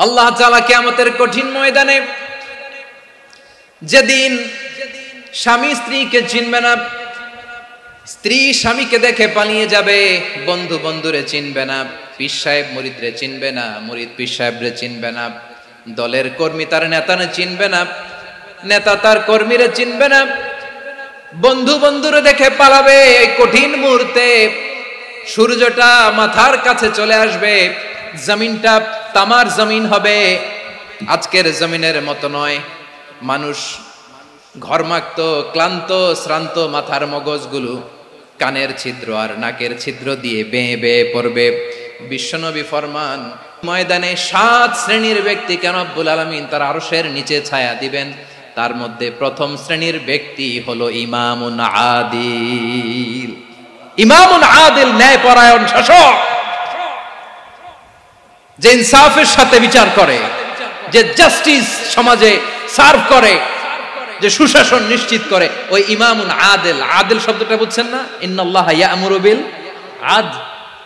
আল্লাহ তাআলা কিয়ামতের কঠিন ময়দানে যেদিন স্বামী স্ত্রীকে চিনবে না, স্ত্রী স্বামীকে দেখে পালিয়ে যাবে, বন্ধু বন্ধুরে চিনবে না, পীর সাহেব মুরিদরে চিনবে না, মুরিদ পীর সাহেবরে চিনবে না, দলের কর্মী তার নেতারে চিনবে না, নেতা তার কর্মীরে চিনবে না, বন্ধু বন্ধুরে দেখে পালাবে। এই কঠিন মুহূর্তে সূর্যটা মাথার কাছে চলে আসবে, জমিনটা তামার জমিন হবে, আজকের জমিনের মতো নয়। মানুষ ঘর্মাক্ত, ক্লান্ত, শ্রান্ত মাথার মগজগুলো কানের ছিদ্র আর নাকের ছিদ্র দিয়ে বেয়ে বেয়ে পড়বে। বিশ্বনবী ফরমান, ময়দানে 7 শ্রেণীর ব্যক্তিকে রব্বুল আলামিন তার আরশের নিচে ছায়া দিবেন। তার মধ্যে প্রথম শ্রেণীর ব্যক্তি হলো ইমামুন আদিল। ইমামুন আদিল, ন্যায়পরায়ণ শাসক, যে ইনসাফের সাথে বিচার করে, যে জাস্টিস সমাজে সার্ভ করে, যে সুশাসন নিশ্চিত করে, ওই ইমামুন আদিল। আদিল শব্দটা বুঝছেন না? ইন্নাল্লাহা ইয়া'মুরু বিল আদল,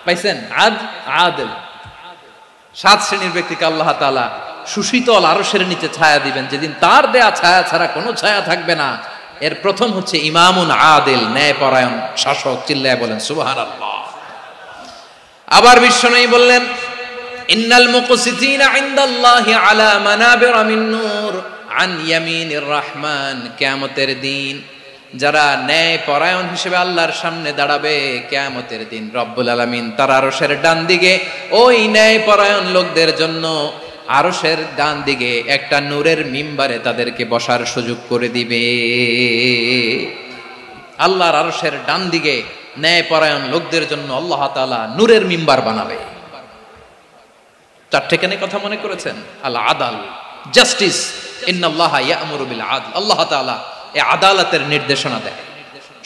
পাইছেন? আদিল। 7 শ্রেণীর ব্যক্তিকে আল্লাহ তাআলা সুশীতল আরশের নিচে ছায়া দিবেন, যেদিন তার দেয়া ছায়া ছাড়া কোনো ছায়া থাকবে না। এর প্রথম হচ্ছে ইমামুন আদিল, ন্যায়পরায়ণ শাসক। চিল্লায় বলেন সুবহানাল্লাহ। আবার বিশ্বনবী বললেন, ইন্নাল মুকসিতিনা ইনদাল্লাহি আলা মানাবিরা মিন নূর আন ইয়ামিনির রহমান। কিয়ামতের দিন যারা ন্যায়পরায়ণ হিসেবে আল্লাহর সামনে দাঁড়াবে, কিয়ামতের দিন রব্বুল আলামিন তার আরশের ডান দিকে ওই ন্যায়পরায়ণ লোকদের জন্য আরশের ডান দিকে একটা নূরের মিম্বারে তাদেরকে বসার সুযোগ করে দিবে। আল্লাহর আরশের ডান দিকে ন্যায়পরায়ণ লোকদের জন্য আল্লাহ তাআলা নূরের মিম্বার বানাবে। 4টে কেন কথা মনে করেছেন? আল আদাল, জাস্টিস। ইন্নাল্লাহা ইয়া'মুরু বিল আদল। আল্লাহ তাআলা এই আদালতের নির্দেশনা দেয়,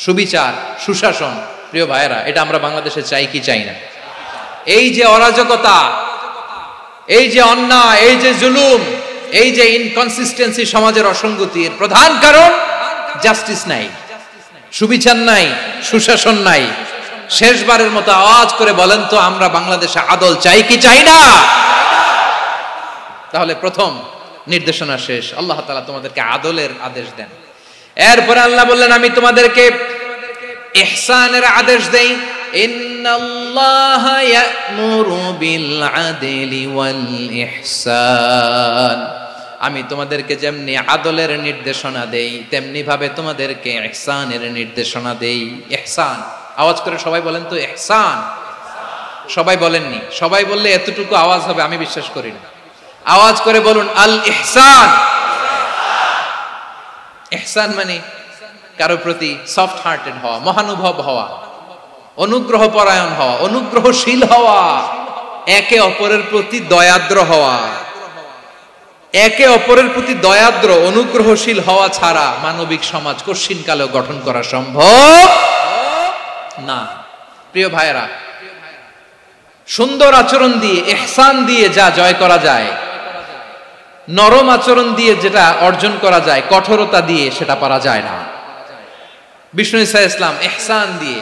সুবিচার, সুশাসন। প্রিয় ভাইয়েরা, এটা আমরা বাংলাদেশে চাই কি চাই না? এই যে অরাজকতা, এই যে অন্যায়, এই যে জুলুম, এই যে ইনকনসিস্টেন্সি, সমাজের অসঙ্গতির প্রধান কারণ জাস্টিস নাই, সুবিচার নাই, সুশাসন নাই। শেষবারের মতো আওয়াজ করে বলেন তো, আমরা বাংলাদেশে আদল চাই কি চাই না? তাহলে প্রথম নির্দেশনা শেষ। আল্লাহ তাআলা তোমাদেরকে আদলের আদেশ দেন। এরপরে আল্লাহ বললেন, আমি তোমাদেরকে ইহসানের আদেশ দেই। ইন্নাল্লাহা ইয়া'মুরু বিল আদলি ওয়াল ইহসান। আমি তোমাদেরকে যেমনি আদলের নির্দেশনা দেই, তেমনি ভাবে তোমাদেরকে ইহসানের নির্দেশনা দেই। ইহসান, আওয়াজ করে সবাই বলেন তো ইহসান। সবাই বলেননি? সবাই বললে এতটুকু আওয়াজ হবে আমি বিশ্বাস করি না। আওয়াজ করে বলুন আল ইহসান। ইহসান মানে কারো প্রতি সফট হার্টেড হওয়া, মহানুভব হওয়া, অনুগ্রহ পরায়ণ হওয়া, অনুগ্রহশীল হওয়া, একে অপরের প্রতি দয়াদ্র হওয়া। একে অপরের প্রতি দয়াদ্র, অনুগ্রহশীল হওয়া ছাড়া মানবিক সমাজ কশিনকালেও গঠন করা সম্ভব না। প্রিয় ভাইয়েরা, সুন্দর আচরণ দিয়ে, ইহসান দিয়ে যা জয় করা যায়, নরম আচরণ দিয়ে যেটা অর্জন করা যায়, কঠোরতা দিয়ে সেটা পারা যায় না। বিষ্ণু ঈসা ইসলাম ইহসান দিয়ে,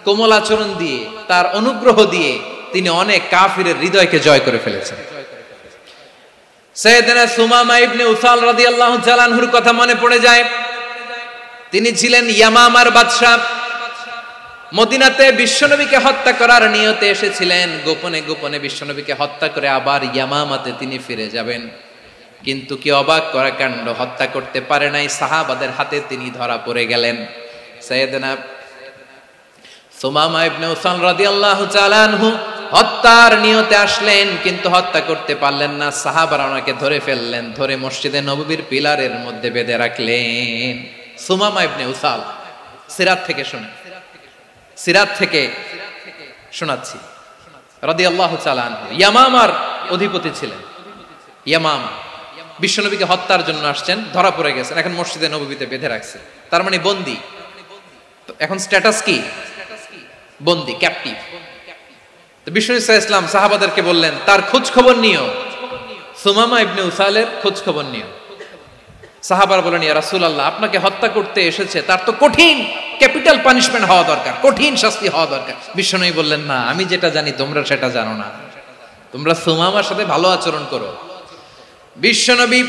কোমল আচরণ দিয়ে, তার অনুগ্রহ দিয়ে তিনি অনেক কাফিরের হৃদয়কে জয় করে ফেলেছেন। সাইয়েদনা সুমামা ইবনে উসাল রাদিয়াল্লাহু তাআলা আনহুর কথা মনে পড়ে যায়। তিনি ছিলেন ইয়ামামার বাদশা। মদিনাতে বিশ্বনবীকে হত্যা করার নিয়তে এসেছিলেন। গোপনে গোপনে বিশ্বনবীকে হত্যা করে আবার ইয়ামামাতে তিনি ফিরে যাবেন। কিন্তু কি অবাক করা কাণ্ড, হত্যা করতে পারে নাই, সাহাবাদের হাতে তিনি ধরা পড়ে গেলেন। সাইয়েদনা সুমামা ইবনে উসাল রাদিয়াল্লাহু তাআলা আনহু হত্যার নিয়তে আসলেন, কিন্তু হত্যা করতে পারলেন না। সাহাবারা ওনাকে ধরে ফেললেন, ধরে মসজিদে নববীর পিলারের মধ্যে বেঁধে রাখলেন। সুমামা ইবনে উসাল, সিরাত থেকে শুনে, সিরাত থেকে শোনাচ্ছি, রাদিয়াল্লাহু তাআলা আনহু ইয়ামামার অধিপতি ছিলেন। ইয়ামামা বিশ্বনবীকে হত্যার জন্য আসছেন, ধরা পড়ে গেছেন, এখন মসজিদে নববীতে বেঁধে রাখছে, তার মানে বন্দী। এখন স্ট্যাটাস কি? বন্দী, ক্যাপটিভ। তো বিষ্ণু ঈসা ইসলাম সাহাবাদেরকে বললেন, তার খোঁজ খবর নিও, সুমামা ইবনে উসালের খোঁজ খবর নিও। সাহাবারা বলেন, ইয়া রাসূলুল্লাহ, আপনাকে হত্যা করতে এসেছে, তার তো কঠিন ক্যাপিটাল পানিশমেন্ট হওয়া দরকার, কঠিন শাস্তি হওয়া দরকার। বিশ্বনবী বললেন, না, আমি যেটা জানি তোমরা সেটা জানো না। তোমরা সুমামার সাথে ভালো আচরণ করো, বিশ্বনবী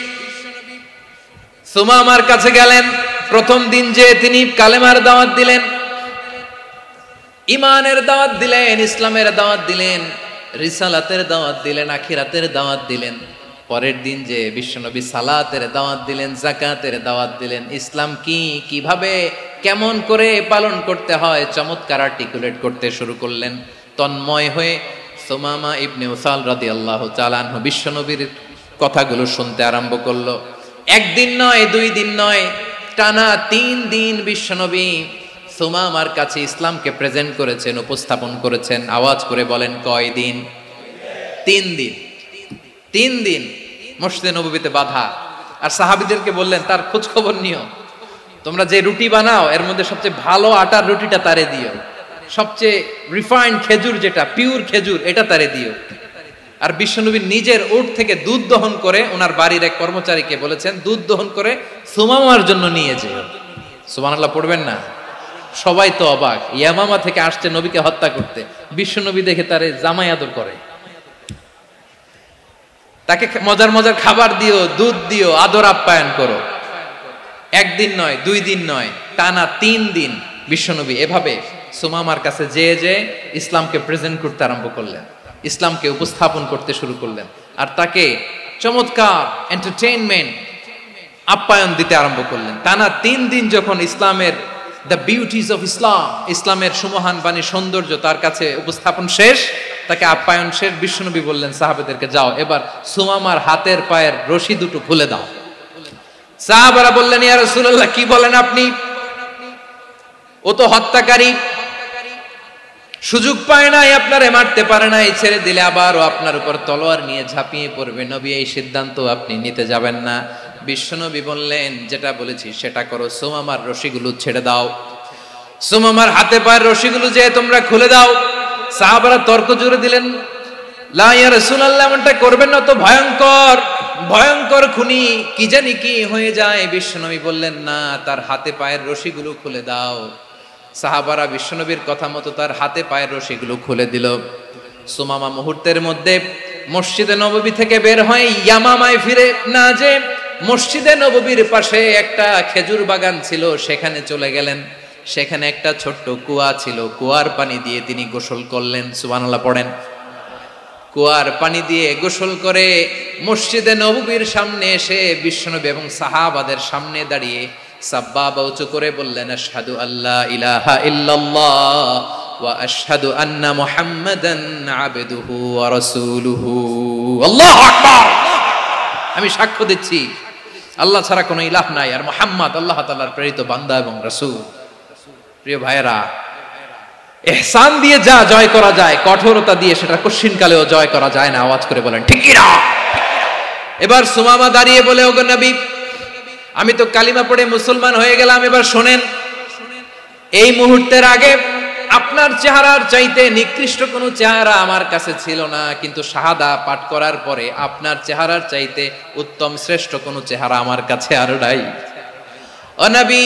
সুমামার কাছে গেলেন। প্রথম দিন যে তিনি কালেমার দাওয়াত দিলেন, ইমানের দাওয়াত দিলেন, ইসলামের দাওয়াত দিলেন, রিসালাতের দাওয়াত দিলেন, আখিরাতের দাওয়াত দিলেন। পরের দিন যে বিশ্বনবী সালাতের দাওয়াত দিলেন, যাকাতের দাওয়াত দিলেন, ইসলাম কি, কিভাবে, কেমন করে পালন করতে হয় চমৎকার আর্টিকুলেট করতে শুরু করলেন। তন্ময় হয়ে সুমামা ইবনে উসাল রাদিয়াল্লাহু তাআলা আনহু বিশ্বনবীর কথাগুলো শুনতে আরম্ভ করলো। একদিন নয়, 2 দিন নয়, টানা 3 দিন বিশ্বনবী সুমামার কাছে ইসলামকে প্রেজেন্ট করেছেন, উপস্থাপন করেছেন। আওয়াজ করে বলেন, কয় দিন? 3 দিন। 3 দিন মসজিদে নববীতে বাধা। আর সাহাবীদেরকে বললেন, তার খোঁজ খবর নিও, তোমরা যে রুটি বানাও এর মধ্যে সবচেয়ে ভালো আটার রুটিটা তারে দিও, সবচেয়ে রিফাইন্ড খেজুর, যেটা পিওর খেজুর, এটা তারে দিও। আর বিশ্বনবী নিজের উট থেকে দুধ দহন করে ওনার বাড়ির এক কর্মচারীকে বলেছেন, দুধ দহন করে সুমামার জন্য নিয়ে যেও। সুবহানাল্লাহ পড়বেন না? সবাই তো অবাক, ইয়ামামা থেকে আসছে নবীকে হত্যা করতে, বিশ্বনবী দেখে তারে জামাই আদর করে, তাকে মজার মজার খাবার দিও, দুধ দিও, আদর আপ্যায়ন করো। একদিন নয়, 2 দিন নয়, টানা 3 দিন বিশ্বনবী এভাবে সুমামার কাছে যে ইসলামকে প্রেজেন্ট করতে আরম্ভ করলেন, ইসলামকে উপস্থাপন করতে শুরু করলেন। আর তাকে চমৎকার এন্টারটেইনমেন্ট, আপ্যায়ন দিতে আরম্ভ করলেন। টানা 3 দিন যখন ইসলামের দ্য বিউটিজ অফ ইসলাম, ইসলামের সুমহান বাণী, সৌন্দর্য তার কাছে উপস্থাপন শেষ, তাকে আপ্যায়ন শেষ, বিশ্বনবী বললেন সাহাবাদেরকে, যাও এবার সুমামার হাতের পায়ের রশি দুটো খুলে দাও। সাহাবারা বললেন, ইয়া রাসূলুল্লাহ, কি বলেন আপনি? ও তো হত্যাকারী, সুযোগ পায় নাই, আপনারে মারতে পারে নাই, ছেড়ে দিলে আবার ও আপনার উপর তলোয়ার নিয়ে ঝাঁপিয়ে পড়বে। নবী, এই সিদ্ধান্ত আপনি নিতে যাবেন না। বিশ্বনবী বললেন, যেটা বলেছি সেটা করো, সুমামার রশিগুলো ছেড়ে দাও, সুমামার হাতে পায়ের রশিগুলো যে তোমরা খুলে দাও। সাহাবারা তর্ক জুড়ে দিলেন, লা ইয়া রাসূলুল্লাহ, এমনটা করবেন না, তো ভয়ঙ্কর, ভয়ঙ্কর খুনি, কি জানি কি হয়ে যায়। বিশ্বনবী বললেন, না, তার হাতে পায়ের রশিগুলো খুলে দাও। সাহাবারা বিশ্বনবীর কথা মতো তার হাতে পায়ের রশিগুলো খুলে দিল। সুমামা মুহূর্তের মধ্যে মসজিদে নববী থেকে বের হয়ে ইয়ামামায় ফিরে না যে মসজিদে নববীর পাশে একটা খেজুর বাগান ছিল, সেখানে চলে গেলেন। সেখানে একটা ছোট্ট কুয়া ছিল, কুয়ার পানি দিয়ে তিনি গোসল করলেন। সুবহানাল্লাহ পড়েন। কুয়ার পানি দিয়ে গোসল করে মসজিদে নববীর সামনে এসে বিশ্বনবী এবং সাহাবাদের সামনে দাঁড়িয়ে সাব্বাবা উঁচু করে বললেন, আশহাদু আল্লা ইলাহা ইল্লাল্লাহ ওয়া আশহাদু আন্না মুহাম্মাদান আবদুহু ওয়া রাসূলুহু। আল্লাহু আকবার। আমি সাক্ষ্য দিচ্ছি আল্লাহ ছাড়া কোনো ইলাহ নাই, আর মুহাম্মদ আল্লাহ তাআলার প্রেরিত বান্দা এবং রাসূল। প্রিয় ভাইয়েরা, ইহসান দিয়ে যা জয় করা যায়, কঠোরতা দিয়ে সেটা কঠিনকালেও জয় করা যায় না। আওয়াজ করে বলেন ঠিক কি না? এবার সুমামা দাঁড়িয়ে বলে, ওগো নবী, আমি তো কালিমা পড়ে মুসলমান হয়ে গেলাম, এবার শোনেন, এই মুহূর্তের আগে আপনার চেহারার চাইতে নিকৃষ্ট কোনো চেহারা আমার কাছে ছিল না, কিন্তু শাহাদা পাঠ করার পরে আপনার চেহারার চাইতে উত্তম শ্রেষ্ঠ কোনো চেহারা আমার কাছে আর নাই। ও নবী,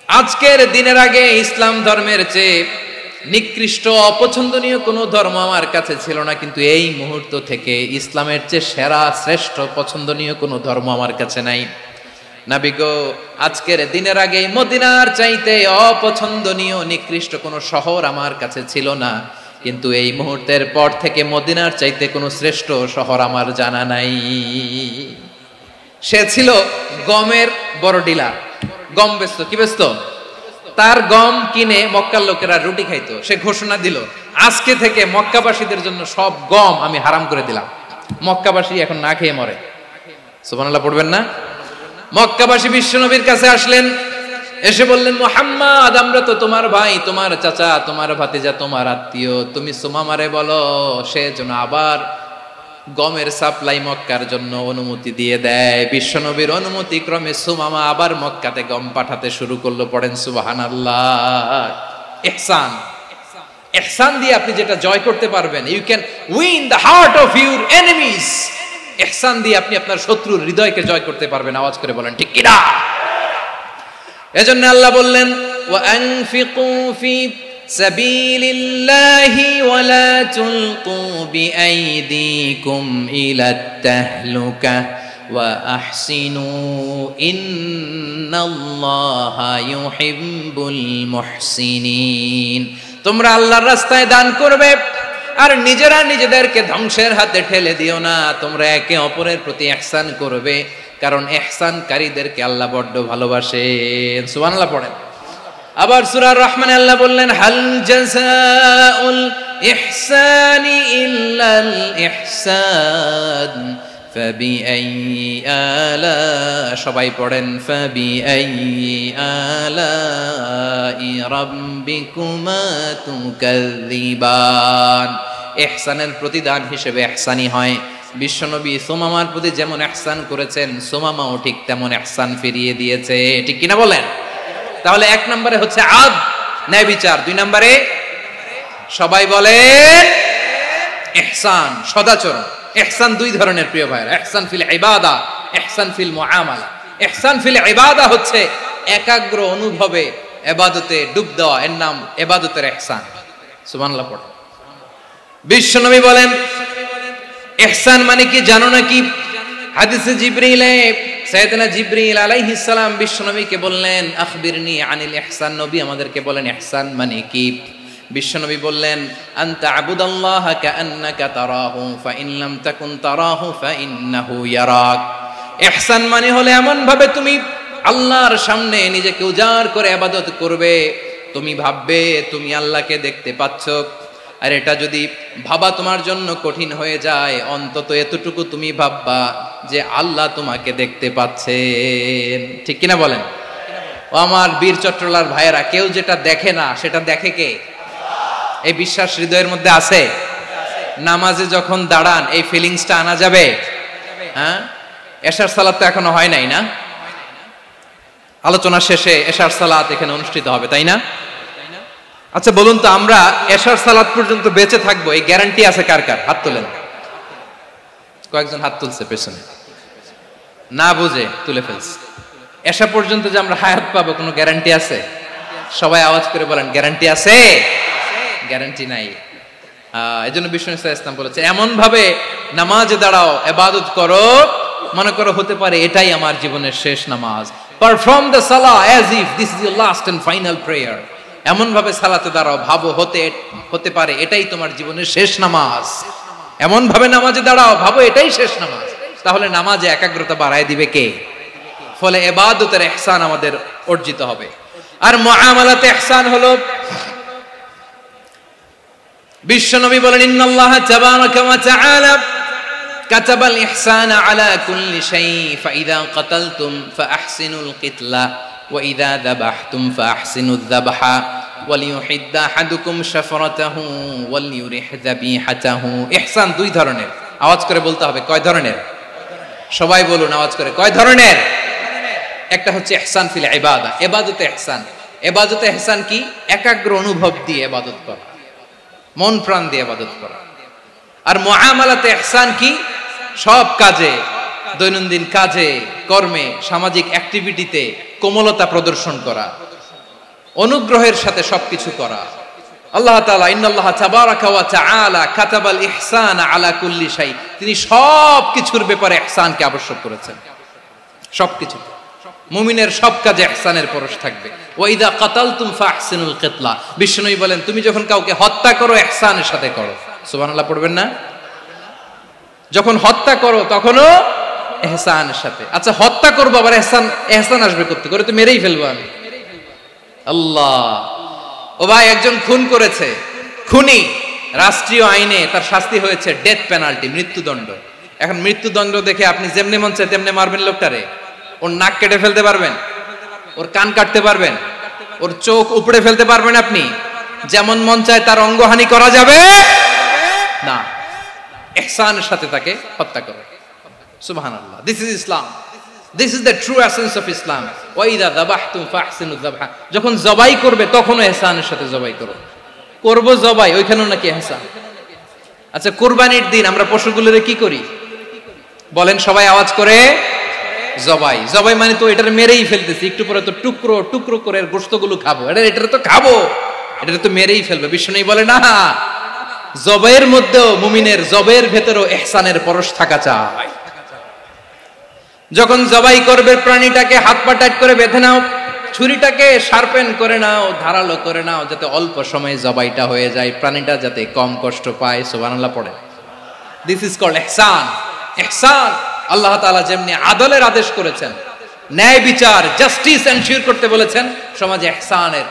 আজকের দিনের আগে ইসলাম ধর্মের চেয়ে নিকৃষ্ট অপছন্দনীয় কোনো ধর্ম আমার কাছে ছিল না, কিন্তু এই মুহূর্ত থেকে ইসলামের চেয়ে সেরা শ্রেষ্ঠ পছন্দনীয় কোনো ধর্ম আমার কাছে নাই। নবী গো, আজকের দিনের আগে মদিনার চাইতে অপছন্দনীয় নিকৃষ্ট কোনো শহর আমার কাছে ছিল না, কিন্তু এই মুহূর্তের পর থেকে মদিনার চাইতে কোনো শ্রেষ্ঠ শহর আমার জানা নাই। সে ছিল গমের বড় ডিলার, গম বেচতো। কি বেচতো? তার গম কিনে মক্কার লোকেরা রুটি খাইতো। সে ঘোষণা দিল, আজকে থেকে মক্কাবাসীদের জন্য সব গম আমি হারাম করে দিলাম, মক্কাবাসী এখন না খেয়ে মরে। সুবহানাল্লাহ পড়বেন না? মক্কাবাসী বিশ্বনবীর কাছে আসলেন, এসে বললেন, মুহাম্মদ, আমরা তো তোমার ভাই, তোমার চাচা, তোমার ভাতিজা, তোমার আত্মীয়, তুমি সুমামারে বলো সে যেন আবার গমের সাপ্লাই মক্কার জন্য অনুমতি দিয়ে দেয়। বিশ্বনবীর অনুমতি ক্রমে সুমামা আবার মক্কাতে গম পাঠাতে শুরু করলো। পড়েন সুবহানাল্লাহ। ইহসান, ইহসান দিয়ে আপনি যেটা জয় করতে পারবেন, you can win the heart of your enemies. ইহসান দিয়ে আপনি আপনার শত্রুর হৃদয়কে জয় করতে পারবেন। আওয়াজ করে বলেন ঠিক কি না? এজন্য আল্লাহ বললেন, ওয়া আনফিকু ফি সাবিলিল্লাহি ওয়ালা তুলকু বিআইদিকুম ইলাত তাহলুকা ওয়া আহসিনু ইন্নাল্লাহা ইউহিব্বুল মুহসিনিন। তোমরা আল্লাহর রাস্তায় দান করবে আর নিজেরা নিজেদেরকে ধ্বংসের হাতে ঠেলে দিও না। তোমরা একে অপরের প্রতি ইহসান করবে, কারণ ইহসানকারীদেরকে আল্লাহ বড্ড ভালোবাসেন। সুবহানাল্লাহ পড়েন। আবার সূরা রহমানে আল্লাহ বললেন, হাল জাযাউল ইহসানি ইল্লাল ইহসান ফাবিআইয়ি আলা, সবাই পড়েন, ফাবিআইয়ি আলাই রাব্বিকুমা তুকাযযিবান। ইহসানের প্রতিদান হিসেবে ইহসানি হয়। বিশ্বনবী সুমামার প্রতি যেমন ইহসান করেছেন, সুমামাও ঠিক তেমন ইহসান ফিরিয়ে দিয়েছে। ঠিক কিনা বলেন? তাহলে এক নম্বরে হচ্ছে আদ, ন্যায় বিচার। দুই নম্বরে সবাই বলে ইহসান, সদাচরণ। ইহসান দুই ধরনের প্রিয় ভাইরা, ইহসান ফিল ইবাদা, ইহসান ফিল মুআমালা। ইহসান ফিল ইবাদা হচ্ছে একাগ্র অনুভবে ইবাদতে ডুব দেওয়া, এর নাম ইবাদতের ইহসান। সুবহানাল্লাহ পড়ো। বিশ্বনবী বলেন ইহসান মানে কি জানো নাকি? হাদিসে জিবরিলে সাইয়েদনা জিবরিল আলাইহিস সালাম বিশ্বনবীকে বললেন, আখবিরনি আনিল ইহসান। নবী আমাদেরকে বলেন ইহসান মানে কি? বিশ্বনবী বললেন, আনতা আবুদাল্লাহা কাআন্নাকা তারাহু ফাইন লাম তাকুন তারাহু ফাইন্নাহু ইয়ারাক। ইহসান মানে হলো এমন ভাবে তুমি আল্লাহর সামনে নিজেকে উজাড় করে ইবাদত করবে, তুমি ভাববে তুমি আল্লাহকে দেখতে পাচ্ছ। আর এটা যদি ভাবা তোমার জন্য কঠিন হয়ে যায়, অন্তত এতটুকু তুমি ভাববা যে আল্লাহ তোমাকে দেখতে পাচ্ছেন। ঠিক কিনা বলেন? ও আমার বীর চট্টলার ভাইয়েরা, কেউ যেটা দেখে না সেটা দেখে কে? এই বিশ্বাস হৃদয়ের মধ্যে আছে? নামাজে যখন দাঁড়ান এই ফিলিংসটা আনা যাবে? হ্যাঁ, এশার সালাত তো এখনো হয় নাই না? আলোচনা শেষে এশার সালাত এখানে অনুষ্ঠিত হবে, তাই না? আচ্ছা বলুন তো, আমরা এশার সালাত পর্যন্ত বেঁচে থাকবো এই গ্যারান্টি আছে কার কার? হাত তোলেন। কয়েকজন হাত তুলছে পেছনে, না বুঝে তুলে ফেলছে। এশা পর্যন্ত যে আমরা হায়াত পাবো কোনো গ্যারান্টি আছে? সবাই আওয়াজ করে বলেন, গ্যারান্টি আছে? গ্যারান্টি নাই। এজন্য বিষ্ণু ইসলাম বলেছে এমন ভাবে নামাজে দাঁড়াও, ইবাদত করো, মনে করো হতে পারে এটাই আমার জীবনের শেষ নামাজ। পারফর্ম দ্য সালাহ as if this is your last and final prayer. এমন ভাবে সালাতে দাঁড়াও, ভাবো হতে পারে এটাই তোমার জীবনের শেষ নামাজ। এমন ভাবে নামাজে দাঁড়াও, ভাবো এটাই শেষ নামাজ। তাহলে নামাজে একাগ্রতা বাড়ায় দিবে কে? ফলে ইবাদতের ইহসান আমাদের অর্জিত হবে। আর মুআমালাতে ইহসান হলো, বিশ্বনবী বলেন, ইন্নাল্লাহা তাবারাকা ওয়া তাআলা কাতাবাল ইহসানা আলা কুল্লি শাই ফাইদা কাতালতুম ফাআহসিনুল কিতলা ওয়া ইযা যাবাহতুম ফাআহসিনুয যাবহা ওয়ালিয়ুহিদ্দা আহাদুকুম শাফরাতাহু ওয়ালিয়ুরিহ যাবিহাতাহু। ইহসান দুই ধরনের। আওয়াজ করে বলতে হবে, কয় ধরনের? সবাই বলুন আওয়াজ করে, কয় ধরনের? একটা হচ্ছে ইহসান ফিল ইবাদা, ইবাদতে ইহসান। ইবাদতে ইহসান কি? একাগ্র অনুভব দিয়ে ইবাদত করা, মন প্রাণ দিয়ে ইবাদত করা। আর মুআমালাতে ইহসান কি? সব কাজে, দৈনন্দিন কাজে, কর্মে, সামাজিক অ্যাক্টিভিটিতে কোমলতা প্রদর্শন করা, অনুগ্রহের সাথে সবকিছু করা। আল্লাহ তাআলা ইন্নাল্লাহা তাবারাকা ওয়া তাআলা কাতাবাল ইহসানা আলা কুল্লি শাই, তিনি সব কিছুর ব্যাপারে ইহসানকে আবশ্যক করেছেন। সবকিছু, মুমিনের সব কাজে ইহসানের পরশ থাকবে। ওয়া ইযা কাতালতুম ফাহসিনুল কিতলা, বিষ্ণুই বলেন তুমি যখন কাউকে হত্যা করো ইহসানের সাথে করো। সুবহানাল্লাহ পড়বেন না? যখন হত্যা করো তখনও ইহসানের সাথে। আচ্ছা হত্যা করবো আবার ইহসান আসবে করতে করে, তো মেরেই ফেলবো আমি। আল্লাহ, ও ভাই একজন খুন করেছে, খুনি, রাষ্ট্রীয় আইনে তার শাস্তি হয়েছে ডেথ পেনাল্টি, মৃত্যুদণ্ড। এখন মৃত্যুদণ্ড দেখে আপনি যেমনি মন চায় তেমনি মারবেন লোকটারে? ওর নাক কেটে ফেলতে পারবেন? ওর কান কাটতে পারবেন? ওর চোখ উপড়ে ফেলতে পারবেন আপনি? যেমন মন চায় তার অঙ্গহানি করা যাবে না। ইহসানের সাথে তাকে হত্যা করে। সুবহানাল্লাহ, this is Islam, this is the true essence of Islam. ওয়া ইযা যাবাহতুম ফাহসিনুয যাবহা, যখন জবাই করবে তখনও ইহসানের সাথে জবাই করো। করব জবাই, ওইখানেও নাকি ইহসান। আচ্ছা কুরবানির দিন আমরা পশুগুলোরে কি করি বলেন সবাই আওয়াজ করে? জবাই। জবাই মানে তো এটার মেরেই ফেলতেছি, একটু পরে তো টুকরো টুকরো করে গোশতগুলো খাবো, এটা তো খাবো, এটা তো মেরেই ফেলবে। বিষ্ণু বলে না, জবের মধ্যেও মুমিনের জবের ভেতরেও ইহসানের পরশ থাকা চাই। যখন জবাই করবে প্রাণীটাকে হাত পা টাইট করে বেঁধে নাও, ছুরিটাকে শার্পেন করে নাও, ধারালো করে নাও, যাতে অল্প সময়ে জবাইটা হয়ে যায়, প্রাণীটা যাতে কম কষ্ট পায়। সুবহানাল্লাহ পড়ে। দিস ইজ কল্ড ইহসান। ইহসান আল্লাহ তাআলা যেমনি আদলের আদেশ করেছেন, ন্যায় বিচার জাস্টিস এনশিওর করতে বলেছেন, সমাজে ইহসানের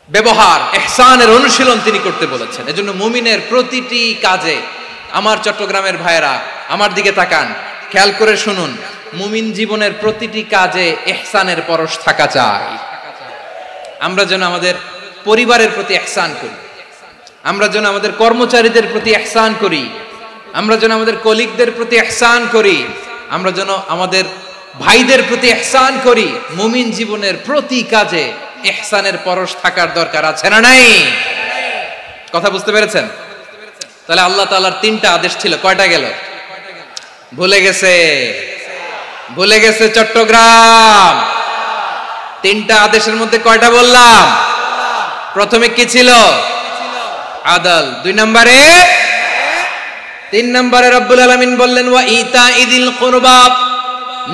ব্যবহার, ইহসানের অনুশীলন তিনি করতে বলেছেন। এজন্য মুমিনের প্রতিটি কাজে, আমার চট্টগ্রামের ভাইয়েরা আমার দিকে তাকান, খেয়াল করে শুনুন, মুমিন জীবনের প্রতিটি কাজে ইহসানের পরশ থাকা চাই। আমরা যেন আমাদের পরিবারের প্রতি ইহসান করি, আমরা যেন আমাদের কর্মচারীদের প্রতি ইহসান করি, আমরা যেন আমাদের কলিগদের প্রতি ইহসান করি, আমরা যেন আমাদের ভাইদের প্রতি ইহসান করি। মুমিন জীবনের প্রতি কাজে ইহসানের পরশ থাকার দরকার আছে না নাই? কথা বুঝতে পেরেছেন? তাহলে আল্লাহ তাআলার তিনটা আদেশ ছিল, কয়টা গেল? ভুলে গেছে, ভুলে গেছে চট্টগ্রাম। তিনটা আদেশের মধ্যে কয়টা বললাম? প্রথমে কি ছিল? আদল। 2 নম্বরে, 3 নম্বরে রব্বুল আলামিন বললেন ওয়া ইতাইদিল কুরবা,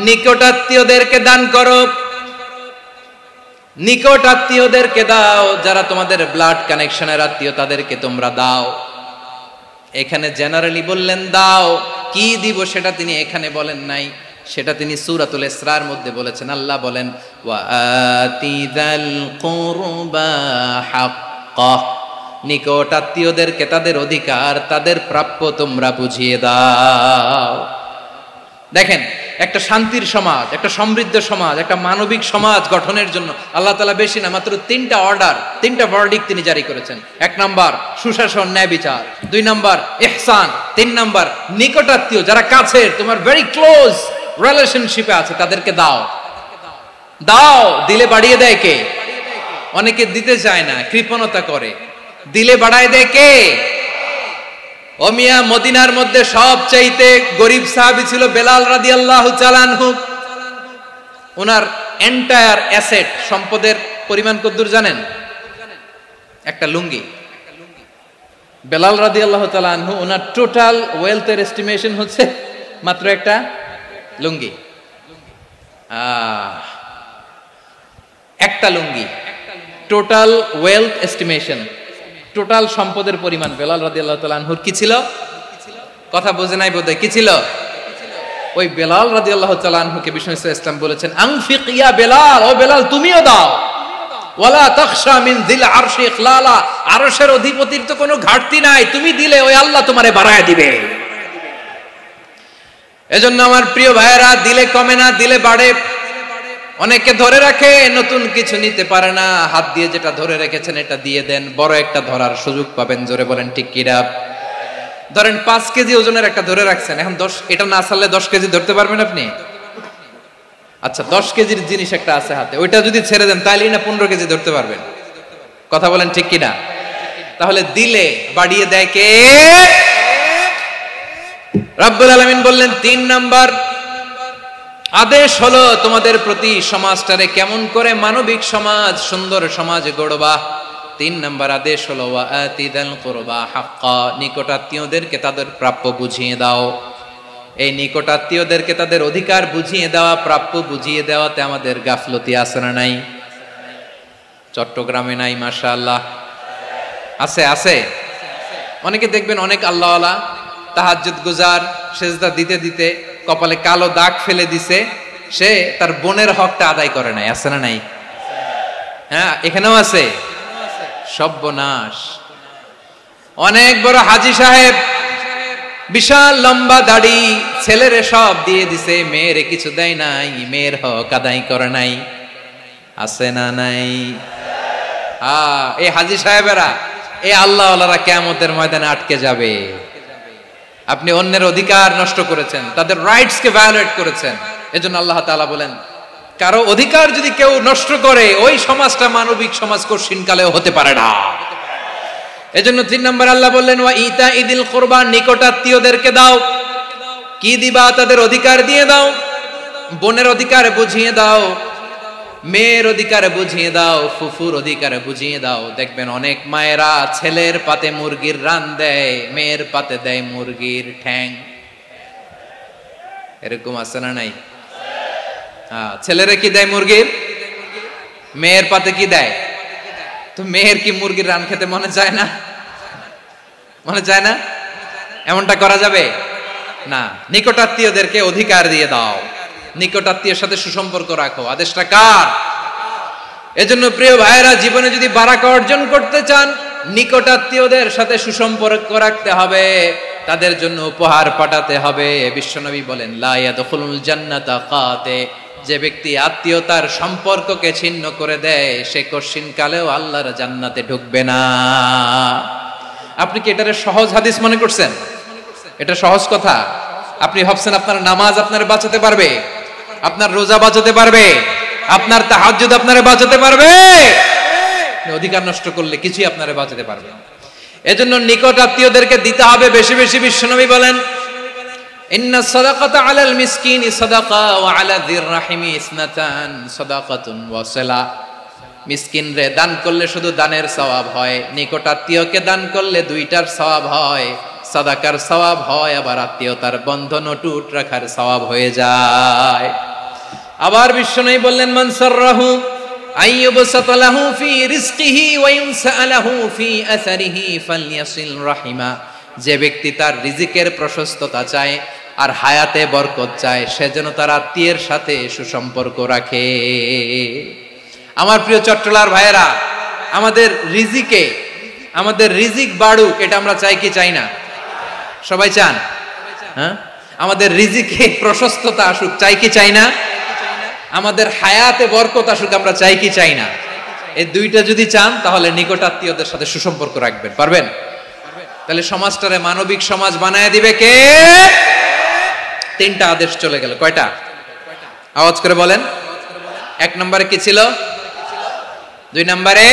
নিকটাত্মীয়দেরকে দান করো। নিকট আত্মীয়দেরকে দাও, যারা তোমাদের ব্লাড কানেকশনের আত্মীয় তাদেরকে তোমরা দাও। এখানে জেনারেলি বললেন দাও, কি দিব সেটা তিনি এখানে বলেন নাই, সেটা তিনি সূরাতুল ইসরার মধ্যে বলেছেন। আল্লাহ বলেন ওয়া আতিযাল কুরবা হাক্কা, নিকট আত্মীয়দেরকে তাদের অধিকার, তাদের প্রাপ্য তোমরা বুঝিয়ে দাও। দেখেন, একটা শান্তির সমাজ, একটা সমৃদ্ধ সমাজ, একটা মানবিক সমাজ গঠনের জন্য আল্লাহ তাআলা বেশি না, মাত্র 3টা অর্ডার, 3টা ভার্ডিক্ট তিনি জারি করেছেন। 1 নাম্বার সুশাসন, ন্যায় বিচার। 2 নাম্বার ইহসান। 3 নাম্বার নিকটাত্মীয়, যারা কাছের, তোমার ভেরি ক্লোজ রিলেশনশিপে আছে, তাদেরকে দাও। দাও, দিলে বাড়িয়ে দেয় কে? অনেকে দিতে চায় না, কৃপণতা করে। দিলে বাড়ায় দেয় কে? ও মিয়া, মদিনার মধ্যে সবচাইতে গরিব সাহাবী ছিল বেলাল রাদিয়াল্লাহু তাআলা আনহু। ওনার এন্টায়ার অ্যাসেট, সম্পদের পরিমাণ কতদূর জানেন? একটা লুঙ্গি। বেলাল রাদিয়াল্লাহু তাআলা আনহু, ওনার টোটাল ওয়েলথের এস্টিমেশন হচ্ছে মাত্র একটা লুঙ্গি। একটা লুঙ্গি, টোটাল ওয়েলথ এস্টিমেশন, টোটাল সম্পদের পরিমাণ বেলাল রাদিয়াল্লাহু তাআলা আনহুর কি ছিল? কথা বোঝে নাই বোধহয়। কি ছিল? ওই বেলাল রাদিয়াল্লাহু তাআলা আনহুকে বিষ্ণু ইসলাম বলেছেন আনফিক ইয়া বেলাল, ও বেলাল তুমিও দাও। ওয়ালা তাখশা মিন যিল আরশি ইখলালা, আরশের অধিপতির তো কোনো ঘাটতি নাই, তুমি দিলে ওই আল্লাহ তোমারে বাড়ায় দিবে। এজন্য আমার প্রিয় ভাইয়েরা, দিলে কমে না, দিলে বাড়ে। অনেকে ধরে রাখে, নতুন কিছু নিতে পারে না, হাত দিয়ে যেটা ধরে রেখেছেন এটা দিয়ে দেন, বড় একটা ধরার সুযোগ পাবেন। জোরে বলেন ঠিক কিনা? ধরেন 5 কেজি ওজনের একটা ধরে রাখছেন, এখন 10, এটা না ছাড়লে 10 কেজি ধরতে পারবেন আপনি? আচ্ছা, 10 কেজির জিনিস একটা আছে হাতে, ওইটা যদি ছেড়ে দেন তাইলে না 15 কেজি ধরতে পারবেন। কথা বলেন ঠিক কিনা? তাহলে দিলে বাড়িয়ে দেয় কে? রব্বুল আলামিন বললেন 3 নাম্বার আদেশ হলো তোমাদের প্রতি সমাজটারে কেমন করে মানবিক সমাজ, সুন্দর সমাজ গড়বা। 3 নাম্বার আদেশ হলো ওয়া আতিদাল কুরবা হাক্কা, নিকটাত্মীয়দেরকে তাদের প্রাপ্য বুঝিয়ে দাও। এই নিকটাত্মীয়দেরকে তাদের অধিকার বুঝিয়ে দেওয়া, প্রাপ্য বুঝিয়ে দেওয়াতে আমাদের গাফলতি আছে না নাই? চট্টগ্রামে নাই? মাশাআল্লাহ আছে, আছে। অনেকে দেখবেন অনেক আল্লাহওয়ালা, তাহাজ্জুদ গুজার, সেজদা দিতে দিতে কপালে কালো দাগ ফেলে দিছে, সে তার বোনের হকটা আদায় করে নাই। আছে না নাই? হ্যাঁ, এখানেও আছে। সর্বনাশ। অনেক বড় হাজী সাহেব, বিশাল লম্বা দাড়ি, ছেলেরে সব দিয়ে দিছে, মেয়েরে কিছু দেয় নাই, মেয়ের হক আদায় করে নাই। আছে না নাই? এই হাজী সাহেবেরা, এই আল্লাহওয়ালারা কিয়ামতের ময়দানে আটকে যাবে। আপনি অন্যের অধিকার নষ্ট করেছেন, তাদের রাইটস কে ভায়োলেট করেছেন। এজন্য আল্লাহ তাআলা বলেন, কারো অধিকার যদি কেউ নষ্ট করে, ওই সমাজটা মানবিক সমাজ কঠিনকালেও হতে পারে না। এজন্য 3 নম্বর আল্লাহ বললেন ওয়া ইতাইদিল কুরবা, নিকটাত্মীয়দেরকে দাও। কি দিবা? তাদের অধিকার দিয়ে দাও, বোনের অধিকার বুঝিয়ে দাও। মেয়ের অধিকার বুঝিয়ে দাও, ফুফুর অধিকার বুঝিয়ে দাও। দেখবেন অনেক মায়েরা ছেলের পাতে মুরগির রান দেয়, মেয়ের পাতে দেয় মুরগির ঠ্যাং। এরকম আছে না নাই? ছেলেরা কি দেয় মুরগির, মেয়ের পাতে কি দেয়? তো মেয়ের কি মুরগির রান খেতে মনে চায় না? মনে চায় না? এমনটা করা যাবে না। নিকটাত্মীয়দেরকে অধিকার দিয়ে দাও, নিকটাত্মীয়ের সাথে সুসম্পর্ক রাখো। আদেশটা কার? এজন্য প্রিয় ভাইয়েরা, জীবনে যদি বারাকা অর্জন করতে চান, নিকটাত্মীয়দের সাথে সুসম্পর্ক রাখতে হবে, তাদের জন্য উপহার পাঠাতে হবে। বিশ্বনবী বলেন, লা ইয়াদখুলুল জান্নাতা কাতে, যে ব্যক্তি আত্মীয়তার সম্পর্ককে ছিন্ন করে দেয়, সে কশিন কালেও আল্লাহর জান্নাতে ঢুকবে না। আপনি কি এটারে সহজ হাদিস মনে করছেন? এটা সহজ কথা? আপনি ভাবছেন আপনার নামাজ আপনারে বাঁচাতে পারবে, আপনার রোজা বাঁচাতে পারবে, আপনার তাহাজ্জুদ আপনারে বাঁচাতে পারবে? অধিকার নষ্ট করলে কিছুই আপনারে বাঁচাতে পারবে না। এজন্য নিকট আত্মীয়দেরকে দিতে হবে বেশি বেশি। বিশ্বনবী বলেন, ইন্না সাদাকাতা আলাল মিসকিনি সাদাকা ওয়া আলা যির রাহিমি ইসনাতান সাদাকাতুন ওয়া সিলা। মিসকিন রে দান করলে শুধু দানের সওয়াব হয়, নিকট আত্মীয়কে দান করলে দুইটার সওয়াব হয়, সাদাকার সওয়াব হয়, আবার আত্মীয়তার বন্ধন অটুট রাখার সওয়াব হয়ে যায়। আবার বিশ্বনবী বললেন, মান সাররাহু আইয়ুবসাতা লাহু ফি রিজকিহি ওয়া ইউনসা লাহু ফি আসারিহি ফালইয়াসিল রাহিমা। যে ব্যক্তি তার রিজিকের প্রশস্ততা চায় আর হায়াতে বরকত চায়, সে যেন তার আত্মীয়ের সাথে সুসম্পর্ক রাখে। আমার প্রিয় চট্টলার ভাইয়েরা, আমাদের রিজিক বাড়ুক, এটা আমরা চাই কি চাই না? সবাই চান? হ্যাঁ, আমাদের রিজিকে প্রশস্ততা আসুক, চাই কি চাই না? আমাদের হায়াতে বরকত আসুক, আমরা চাই কি চাই না? এই দুইটা যদি চান, তাহলে নিকট আত্মীয়দের সাথে সুসম্পর্ক রাখবেন। পারবেন? তাহলে সমাজটারে মানবিক সমাজ বানায় দিবে কে? তিনটা আদেশ চলে গেল। কয়টা? আওয়াজ করে বলেন। 1 নম্বরে কি ছিল? 2 নম্বরে,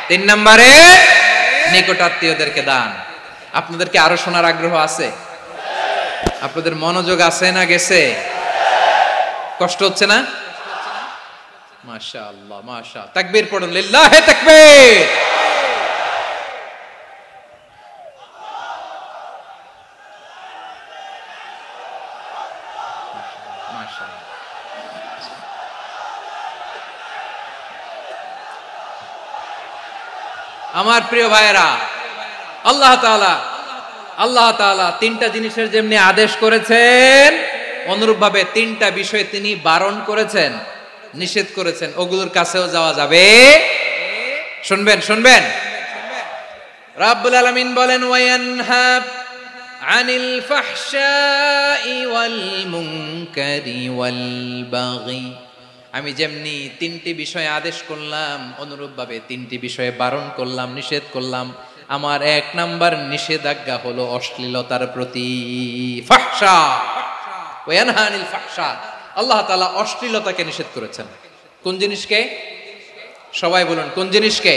3 নম্বরে নিকট আত্মীয়দেরকে দান। আপনাদেরকে আরো শোনার আগ্রহ আছে? আপনাদের মনোযোগ আছে না গেছে? কষ্ট হচ্ছে না? মাশাআল্লাহ, মাশাআল্লাহ। তাকবীর পড়ুন, লিল্লাহি তাকবীর। আমার প্রিয় ভাইয়েরা, আল্লাহ তাআলা তিনটা জিনিসের যেমনি আদেশ করেছেন, অনুরূপভাবে তিনটা বিষয়ে তিনি বারণ করেছেন, নিষেধ করেছেন। ওগুলোর কাছেও যাওয়া যাবে। শুনবেন। রাব্বুল আলামিন বলেন, ওয়ায়ানহা আনিল ফাহশাই ওয়াল মুনকারি ওয়াল বাগি। আমি যেমনি তিনটি বিষয়ে আদেশ করলাম, অনুরূপভাবে তিনটি বিষয়ে বারণ করলাম, নিষেধ করলাম। আমার 1 নাম্বার নিষেধাজ্ঞা হলো অশ্লীলতার প্রতি। ফাহশা, ওয়ায়ানহা আনিল ফাহশা। আল্লাহ তাআলা অশ্লীলতাকে নিষেধ করেছেন। কোন জিনিসকে? সবাই বলুন, কোন জিনিসকে?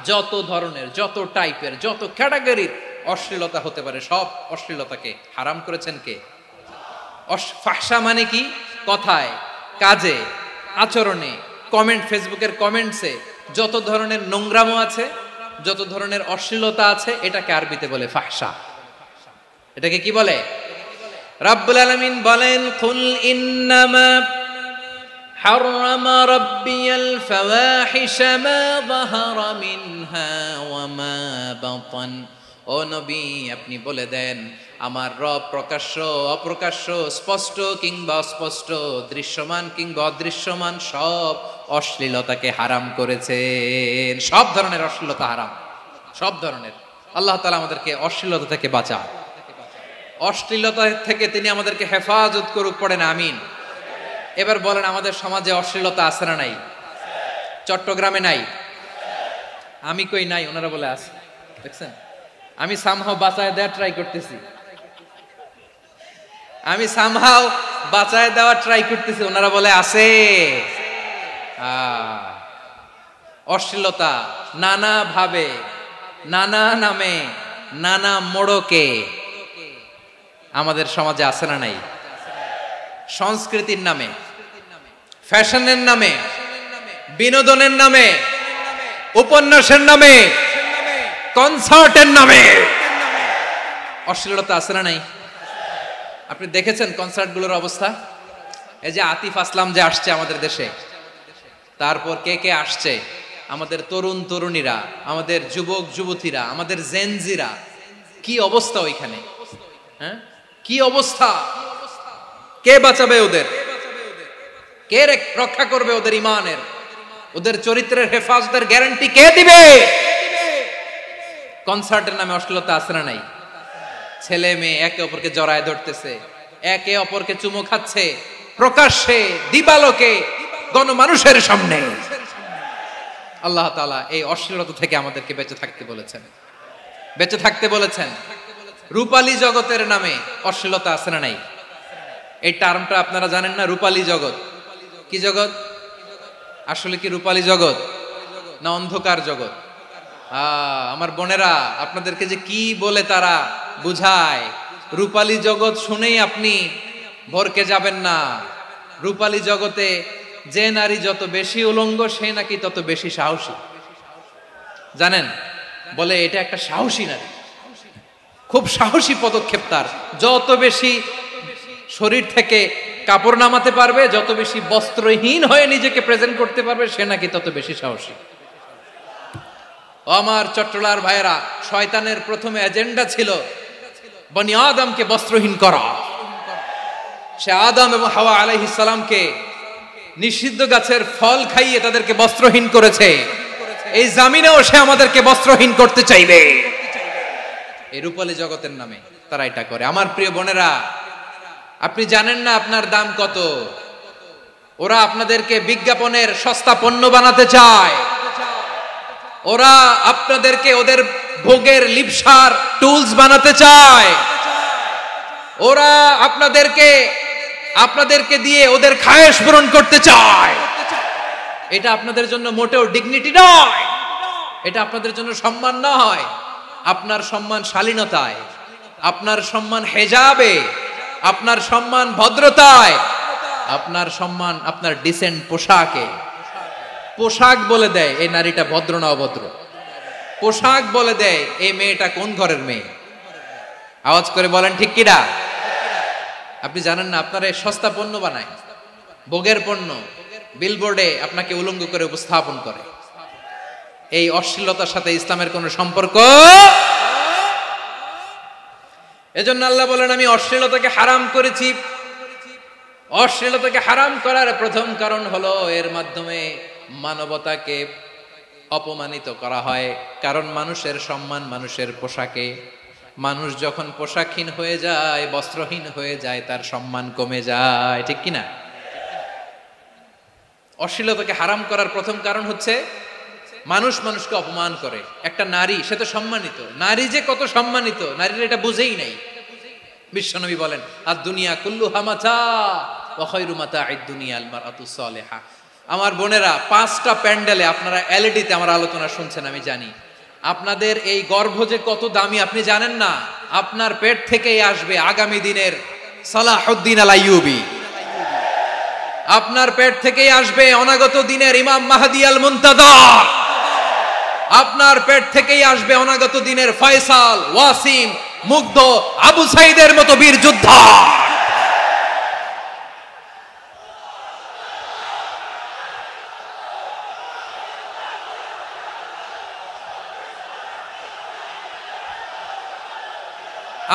যত ধরনের, যত টাইপের, যত ক্যাটাগরির অশ্লীলতা হতে পারে, সব অশ্লীলতাকে হারাম করেছেন কে? ফাহশা মানে কি? কথায়, কাজে, আচরণে, কমেন্ট, ফেসবুকের কমেন্টসে যত ধরনের নোংরামো আছে, যত ধরনের অশ্লীলতা আছে, এটাকে আরবিতে বলে ফাহশা। এটাকে কি বলে? রাব্বুল আলামিন বলেন, কুল ইন্নামা হাররামা রাব্বিয়াল ফাওয়াহিশা মা যাহারা মিনহা ওয়া মা বাতান। ও নবী, আপনি বলে দেন, আমার রব প্রকাশ্য, অপ্রকাশ্য, স্পষ্ট কিংবা অস্পষ্ট, দৃশ্যমান কিংবা অদৃশ্যমান সব অশ্লীলতাকে হারাম করেছেন। সব ধরনের অশ্লীলতা হারাম, সব ধরনের। আল্লাহ তাআলা আমাদেরকে অশ্লীলতা থেকে বাঁচান, অশ্লীলতা থেকে তিনি আমাদেরকে হেফাজত করুক। পড়েন আমিন। এবার বলেন, আমাদের সমাজে অশ্লীলতা আছে না নাই? চট্টগ্রামে নাই? আমি কই নাই, ওনারা বলে আছে। দেখছেন, আমি সামহাও বাঁচায় দেওয়ার ট্রাই করতেছি, ওনারা বলে আছে। অশ্লীলতা নানা ভাবে, নানা নামে, নানা মোড়কে আমাদের সমাজে আছে না নাই? সংস্কৃতির নামে, ফ্যাশনের নামে, বিনোদনের নামে, উপন্যাসের নামে, কনসার্টের নামে অশ্লীলতা আছে না নাই? আপনি দেখেছেন কনসার্টগুলোর অবস্থা? এই যে আতিফ আসলাম যে আসছে আমাদের দেশে, তারপর কে কে আসছে, আমাদের তরুণ তরুণীরা, আমাদের যুবক যুবতীরা, আমাদের জেনজিরা, কি অবস্থা ওইখানে? হ্যাঁ, কি অবস্থা? কে বাঁচাবে ওদের? কে রক্ষা করবে ওদের ইমানের, ওদের চরিত্রের হেফাজতের গ্যারান্টি কে দিবে? কনসার্টের নামে অশ্লীলতা আছে না নাই? ছেলে মেয়ে একে অপরকে জড়ায় ধরতেছে, একে অপরকে চুমো খাচ্ছে প্রকাশ্যে, দিবালোকে, গণমানুষের সামনে। আল্লাহ তাআলা এই অশ্লীলতা থেকে আমাদেরকে বেঁচে থাকতে বলেছেন, বেঁচে থাকতে বলেছেন। রূপালী জগতের নামে অশ্লীলতা আছে না নাই? এই টার্মটা আপনারা জানেন না? রূপালী জগৎ কি জগৎ? আসলে কি রূপালী জগৎ না অন্ধকার জগৎ? আমার বোনেরা, আপনাদেরকে যে কি বলে তারা বুঝায়, রূপালী জগৎ শুনেই আপনি ভরকে যাবেন না। রূপালী জগতে যে নারী যত বেশি উলঙ্গ, সে নাকি তত বেশি সাহসী। জানেন, বলে এটা একটা সাহসী নারী, খুব সাহসী পদক্ষেপ তার। যত বেশি শরীর থেকে কাপড় নামাতে পারবে, যত বেশি বস্ত্রহীন হয়ে নিজেকে প্রেজেন্ট করতে পারবে, সে নাকি তত বেশি সাহসী। আমার চট্টলার ভাইয়েরা, শয়তানের প্রথমে এজেন্ডা ছিল বনি আদমকে বস্ত্রহীন করা। সে আদম এবং হাওয়া আলাইহিস সালামকে নিষিদ্ধ গাছের ফল খাইয়ে তাদেরকে বস্ত্রহীন করেছে। এই জামিনেও সে আমাদেরকে বস্ত্রহীন করতে চাইবে। এই রূপালী জগতের নামে তারা এটা করে। আমার প্রিয় বোনেরা, আপনি জানেন না আপনার দাম কত। ওরা আপনাদেরকে বিজ্ঞাপনের সস্তা পণ্য বানাতে চায়। ওরা আপনাদেরকে ওদের ভোগের লিপসার টুলস বানাতে চায়। ওরা আপনাদেরকে দিয়ে ওদের খায়েশ পূরণ করতে চায়। এটা আপনাদের জন্য মোটেও ডিগনিটি নয়, এটা আপনাদের জন্য সম্মান নয়। আপনার সম্মান শালীনতায়, আপনার সম্মান হেজাবে, আপনার সম্মান ভদ্রতায়, আপনার সম্মান আপনার ডিসেন্ট পোশাকে। পোশাক বলে দেয় এই নারীটা ভদ্র না অভদ্র। পোশাক বলে দেয় এই মেয়েটা কোন ঘরের মেয়ে। আওয়াজ করে বলেন ঠিক কিনা? আপনি জানেন না, আপনারা সস্তা পণ্য বানায়, ভোগের পণ্য, বিলবোর্ডে আপনাকে উলঙ্গ করে উপস্থাপন করে। এই অশ্লীলতার সাথে ইসলামের কোনো সম্পর্ক। এজন্য আল্লাহ বলেন, আমি অশ্লীলতাকে হারাম করেছি। অশ্লীলতাকে হারাম করার প্রথম কারণ হলো এর মাধ্যমে মানবতাকে অপমানিত করা হয়। কারণ মানুষের সম্মান মানুষের পোশাকে। মানুষ যখন পোশাকহীন হয়ে যায়, বস্ত্রহীন হয়ে যায়, তার সম্মান কমে যায়, ঠিক কিনা? অশ্লীলতাকে হারাম করার প্রথম কারণ হচ্ছে মানুষ মানুষকে অপমান করে। একটা নারী, সে তো সম্মানিত, নারী যে কত সম্মানিত নারীরা এটা বুঝেই নাই। বিশ্বনবী বলেন, আর দুনিয়া কুল্লুহা মাতা ওয়া খায়রু মাতা'আদ দুনিয়া আল মারআতু সালিহা। আমার বোনেরা, 5টা প্যান্ডেলে আপনারা এলইডিতে আমার আলোচনা শুনছেন, আমি জানি। আপনাদের এই গর্ভ যে কত দামি আপনি জানেন না। আপনার পেট থেকেই আসবে আগামী দিনের সালাহুদ্দিন আল আইয়ুবী। আপনার পেট থেকেই আসবে অনাগত দিনের ইমাম মাহদী আল মুনতাযর। আপনার পেট থেকেই আসবে অনাগত দিনের ফয়সাল, ওয়াসিম, মুগ্ধ, আবু সাইদের মতো বীর যোদ্ধা।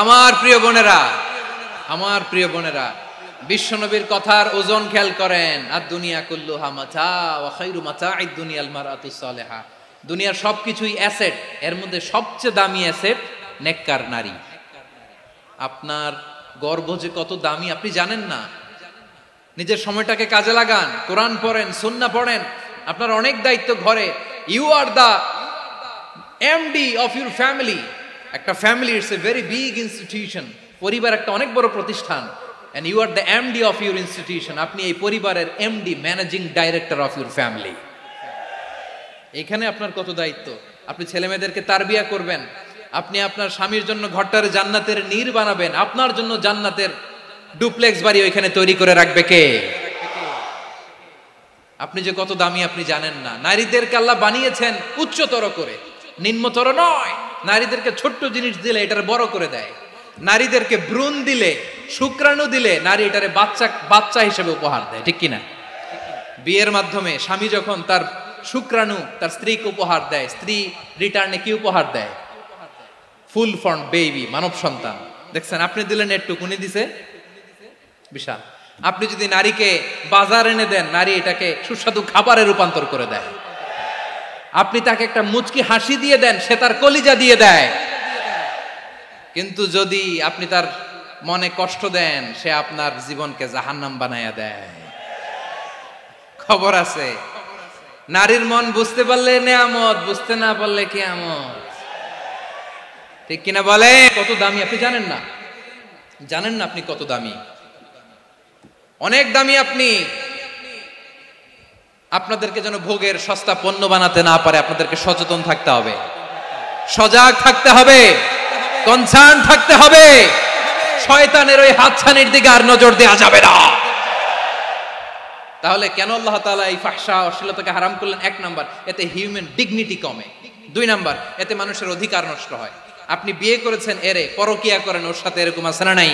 আমার প্রিয় বোনেরা, আমার প্রিয় বোনেরা, বিশ্বনবীর কথার ওজন খেয়াল করেন। আর দুনিয়া কুল্লুহা মাতা ওয়া খায়রু মাতা'আদ দুনিয়া আল মারআতু সালিহা। দুনিয়ার সবকিছুই অ্যাসেট, এর মধ্যে সবচেয়ে দামি অ্যাসেট নেককার নারী। আপনার গর্ভ যে কত দামি আপনি জানেন না। নিজের সময়টাকে কাজে লাগান, কোরআন পড়েন, সুন্নাহ পড়েন। আপনার অনেক দায়িত্ব ঘরে। You are the MD of your family. একটা family it's a very big institution. পরিবার একটা অনেক বড় প্রতিষ্ঠান। and you are the MD of your institution. আপনি এই পরিবারের MD, managing director of your family. এখানে আপনার কত দায়িত্ব। আপনি ছেলে মেয়েদেরকে তারবিয়া করবেন। আপনি আপনার স্বামীর জন্য ঘরটারে জান্নাতের নীর বানাবেন। আপনার জন্য জান্নাতের ডুপ্লেক্স বাড়ি ওইখানে তৈরি করে রাখবে কে? আপনি যে কত দামি আপনি জানেন না। নারীদেরকে আল্লাহ বানিয়েছেন উচ্চতর করে, নিম্নতর নয়। নারীদেরকে ছোট্ট জিনিস দিলে এটারে বড় করে দেয়। নারীদেরকে ভ্রূণ দিলে, শুক্রাণু দিলে নারী এটারে বাচ্চা হিসেবে উপহার দেয়, ঠিক কিনা? বিয়ের মাধ্যমে স্বামী যখন তার শুক্রাণু তার স্ত্রীকে উপহার দেয়, স্ত্রী রিটার্নে কি উপহার দেয়? ফুল ফর্ম বেবি, মানব সন্তান। দেখছেন, আপনি দিলেন একটুক, উনি দিছে বিশাল। আপনি যদি নারীকে বাজার এনে দেন, নারী এটাকে সুস্বাদু খাবারে রূপান্তর করে দেয়। আপনি তাকে একটা মুচকি হাসি দিয়ে দেন, সে তার কলিজা দিয়ে দেয়। কিন্তু যদি আপনি তার মনে কষ্ট দেন, সে আপনার জীবনকে জাহান্নাম বানায়া দেয়। খবর আছে, নারীর মন বুঝতে পারলে নেয়ামত, বুঝতে না পারলে কিয়ামত, ঠিক কিনা বলে? কত দামি আপনি জানেন না, জানেন না আপনি কত দামি, অনেক দামি আপনি। আপনাদেরকে যেন ভোগের সস্তা পণ্য বানাতে না পারে, আপনাদেরকে সচেতন থাকতে হবে, সজাগ থাকতে হবে, কনসার্ন থাকতে হবে। শয়তানের ওই হাতছানির দিকে আর নজর দেওয়া যাবে না। তাহলে কেন আল্লাহ তাআলা এই ফাহশা অশ্লীলতাকে হারাম করলেন? এক নাম্বার, এতে হিউম্যান ডিগনিটি কমে। দুই নাম্বার, এতে মানুষের অধিকার নষ্ট হয়। আপনি বিয়ে করেছেন, এরে পরকিয়া করেন, ওর সাথে এরকম আছে না নাই?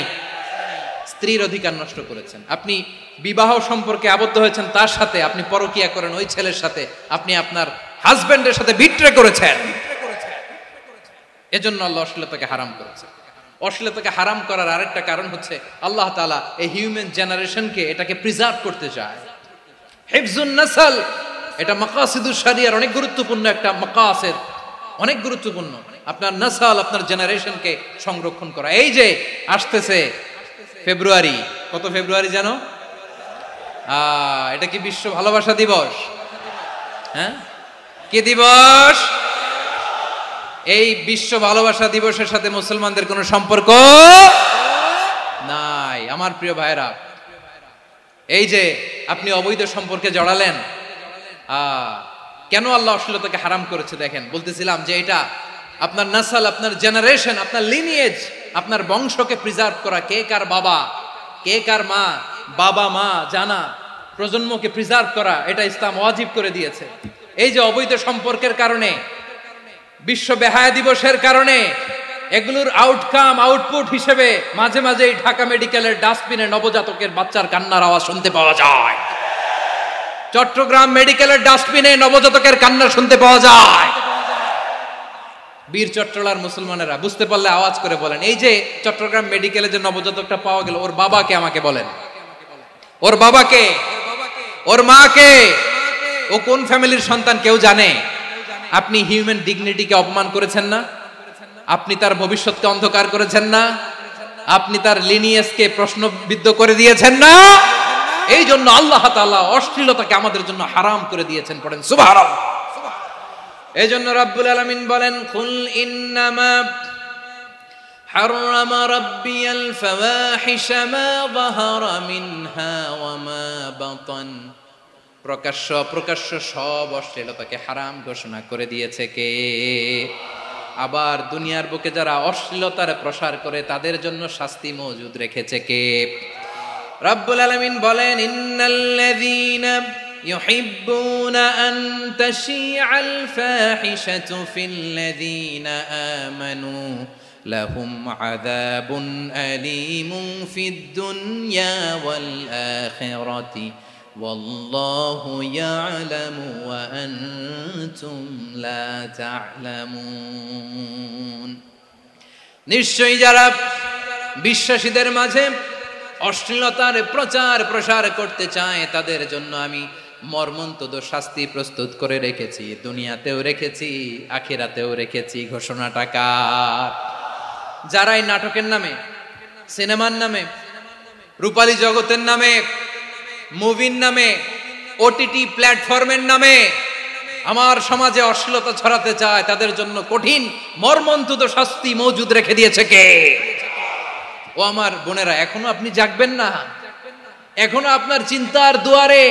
স্ত্রীর অধিকার নষ্ট করেছেন। আপনি বিবাহ সম্পর্কে আবদ্ধ হয়েছেন তার সাথে, আপনি পরকিয়া করেন ওই ছেলের সাথে, আপনি আপনার হাজবেন্ডের সাথে বিট্রে করেছেন। এজন্য আল্লাহ অশ্লীলতাকে হারাম করেছে। অশ্লীলতাকে হারাম করার আরেকটা কারণ হচ্ছে আল্লাহ তাআলা এই হিউম্যান জেনারেশনকে এটাকে প্রিজার্ভ করতে চায়। হিফজুন নাসল, এটা মাকাসিদুশ শরিয়ার অনেক গুরুত্বপূর্ণ একটা মাকাসিদ, অনেক গুরুত্বপূর্ণ। আপনার নাসল, আপনার জেনারেশনকে সংরক্ষণ করা। এই যে আসতেছে ফেব্রুয়ারি, কত ফেব্রুয়ারি জানো? এটা কি বিশ্ব ভালোবাসা দিবস? হ্যাঁ, কি দিবস? এই বিশ্ব ভালোবাসা দিবসের সাথে মুসলমানদের কোনো সম্পর্ক নাই। আমার প্রিয় ভাইরা, এই যে আপনি অবৈধ সম্পর্কে জড়ালেন, কেন আল্লাহ অশ্লীলতাকে হারাম করেছে দেখেন। বলতেছিলাম যে এটা আপনার নাসল, আপনার জেনারেশন, আপনার লিনিয়েজ, আপনার বংশকে প্রিজার্ভ করা। কে কার বাবা, কে কার মা, বাবা মা জানা, প্রজন্মকে প্রিজার্ভ করা, এটা ইসলাম ওয়াজিব করে দিয়েছে। এই যে অবৈধ সম্পর্কের কারণে, বিশ্ব বেহায়া দিবসের কারণে, এগুলোর আউটকাম, আউটপুট হিসেবে মাঝে মাঝে ঢাকা মেডিকেলের ডাস্টবিনে নবজাতকের বাচ্চার কান্নার আওয়াজ শুনতে পাওয়া যায়। চট্টগ্রাম মেডিকেলের ডাস্টবিনে নবজাতকের কান্না শুনতে পাওয়া যায়। বীর চট্টলার মুসলমানেরা বুঝতে পারলে আওয়াজ করে বলেন, এই যে চট্টগ্রাম মেডিকেলে যে নবজাতকটা পাওয়া গেল, ওর বাবাকে আমাকে বলেন, ওর বাবাকে, ওর মাকে, ও কোন ফ্যামিলির সন্তান কেউ জানে? আপনি হিউম্যান ডিগনিটিকে অপমান করেছেন না? আপনি তার ভবিষ্যৎকে অন্ধকার করেছেন না? আপনি তার লিনিয়েজকে প্রশ্নবিদ্ধ করে দিয়েছেন না? এই জন্য আল্লাহ তাআলা অশ্লীলতাকে আমাদের জন্য হারাম করে দিয়েছেন। পড়েন সুবহানাল্লাহ। এই জন্য রাব্বুল আলামিন বলেন, কুল ইন্নামা হারামা রাব্বিয়াল ফাওয়াহিশা মা যাহারা মিনহা ওয়া মা বাতান। প্রকাশ্য অপ্রকাশ্য সব অশ্লীলতাকে হারাম ঘোষণা করে দিয়েছে কে? আবার দুনিয়ার বুকে যারা অশ্লীলতার প্রসার করে তাদের জন্য শাস্তি মজুদ রেখেছে কে? রাব্বুল আলামিন বলেন, ইন্নাল্লাযীনা ইউহিব্বুনা আন তাশিআল ফাহিশাতু ফিল্লাযীনা আমানু লাহুম আযাবুন আলীমুন ফিদ দুনিয়া ওয়াল আখিরাতি ওয়াল্লাহু ইয়ালামু ওয়া আনতুম লা তা'লামুন। নিশ্চয়ই যারা বিশ্বাসীদের মাঝে অশ্লীলতার প্রচার প্রসার করতে চায় তাদের জন্য আমি মর্মন্তুদ শাস্তি প্রস্তুত করে রেখেছি, দুনিয়াতেও রেখেছি, আখিরাতেও রেখেছি। ঘোষণাটা কার? যারা এই নাটকের নামে, সিনেমার নামে, রূপালী জগতের নামে, মুভির নামে, ওটিটি প্ল্যাটফর্মের নামে আমার সমাজে অশ্লীলতা ছড়াতে চায় তাদের জন্য কঠিন মর্মন্তুদ শাস্তি মজুদ রেখে দিয়েছে কে? ও আমার বোনেরা, এখনো আপনি জাগবেন না? এখনো আপনার চিন্তার দুয়ারে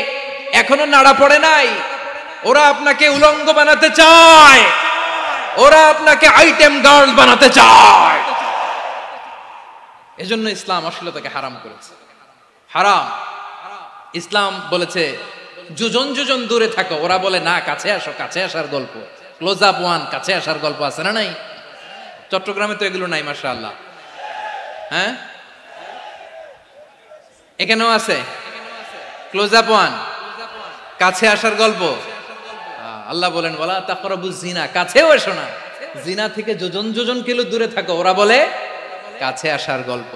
এখনো নাড়া পড়ে নাই? ওরা আপনাকে উলঙ্গ বানাতে চায়, ওরা আপনাকে আইটেম গার্ল বানাতে চায়। এজন্য ইসলাম অশ্লীলতাকে হারাম করেছে। হারাম। ইসলাম বলেছে যোজন যোজন দূরে থাকো, ওরা বলে না কাছে আসো, কাছে আসার গল্প, ক্লোজ আপ ওয়ান, কাছে আসার গল্প আছে না নাই? চট্টগ্রামে তো এগুলো নাই মাশাআল্লাহ। হ্যাঁ, এখানেও আছে ক্লোজ আপ ওয়ান, কাছে আসার গল্প। আল্লাহ বলেন ওয়ালা তাকরাবুজ জিনা, কাছেও এসো না, জিনা থেকে যোজন যোজন কিলো দূরে থাকো, ওরা বলে কাছে আসার গল্প।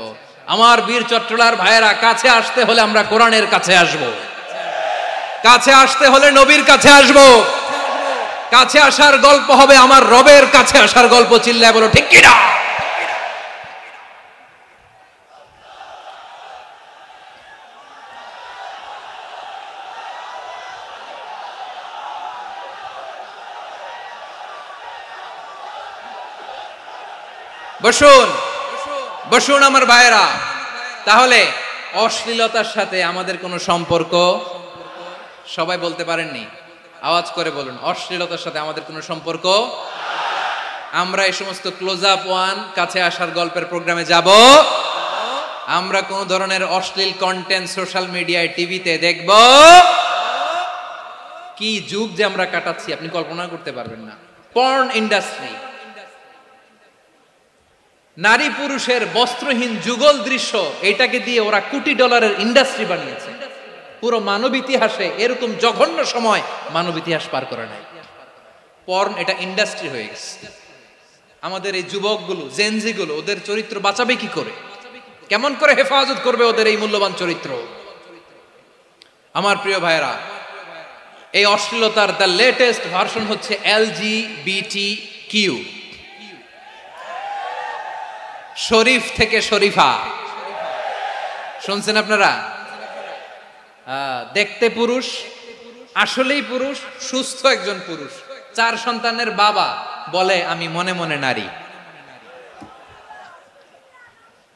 আমার বীর চট্টলার ভাইয়েরা, কাছে আসতে হলে আমরা কোরআনের কাছে আসব, কাছে আসতে হলে নবীর কাছে আসব, কাছে আসার গল্প হবে আমার রবের কাছে আসার গল্প। চিল্লায় বলো ঠিক কিনা? বসুন বসুন আমার ভাইয়েরা। তাহলে অশ্লীলতার সাথে আমাদের কোনো সম্পর্ক? সবাই বলতে পারেননি, আওয়াজ করে বলুন, অশ্লীলতার সাথে আমাদের কোনো সম্পর্ক? আমরা এই সমস্ত ক্লোজ আপ ওয়ান, কাছে আসার গল্পের প্রোগ্রামে যাব? আমরা কোন ধরনের অশ্লীল কন্টেন্ট সোশ্যাল মিডিয়ায়, টিভিতে দেখব? কি যুগ যে আমরা কাটাচ্ছি আপনি কল্পনা করতে পারবেন না। পর্ন ইন্ডাস্ট্রি, নারী পুরুষের বস্ত্রহীন যুগল দৃশ্য, এটাকে দিয়ে ওরা কোটি ডলারের ইন্ডাস্ট্রি বানিয়েছে। পুরো মানব ইতিহাসে এরকম জঘন্য সময় মানব ইতিহাস পার করে নাই। পর্ন এটা ইন্ডাস্ট্রি হয়ে গেছে। আমাদের এই যুবকগুলো, জেনজিগুলো, ওদের চরিত্র বাঁচাবে কি করে? কেমন করে হেফাজত করবে ওদের এই মূল্যবান চরিত্র? আমার প্রিয় ভাইয়েরা, এই অশ্লীলতার দ্য লেটেস্ট ভার্সন হচ্ছে LGBTQ, শরীফ থেকে শরীফা। শুনছেন আপনারা? দেখতে পুরুষ, আসলেই পুরুষ, সুস্থ একজন পুরুষ, 4 সন্তানের বাবা, বলে আমি মনে মনে নারী।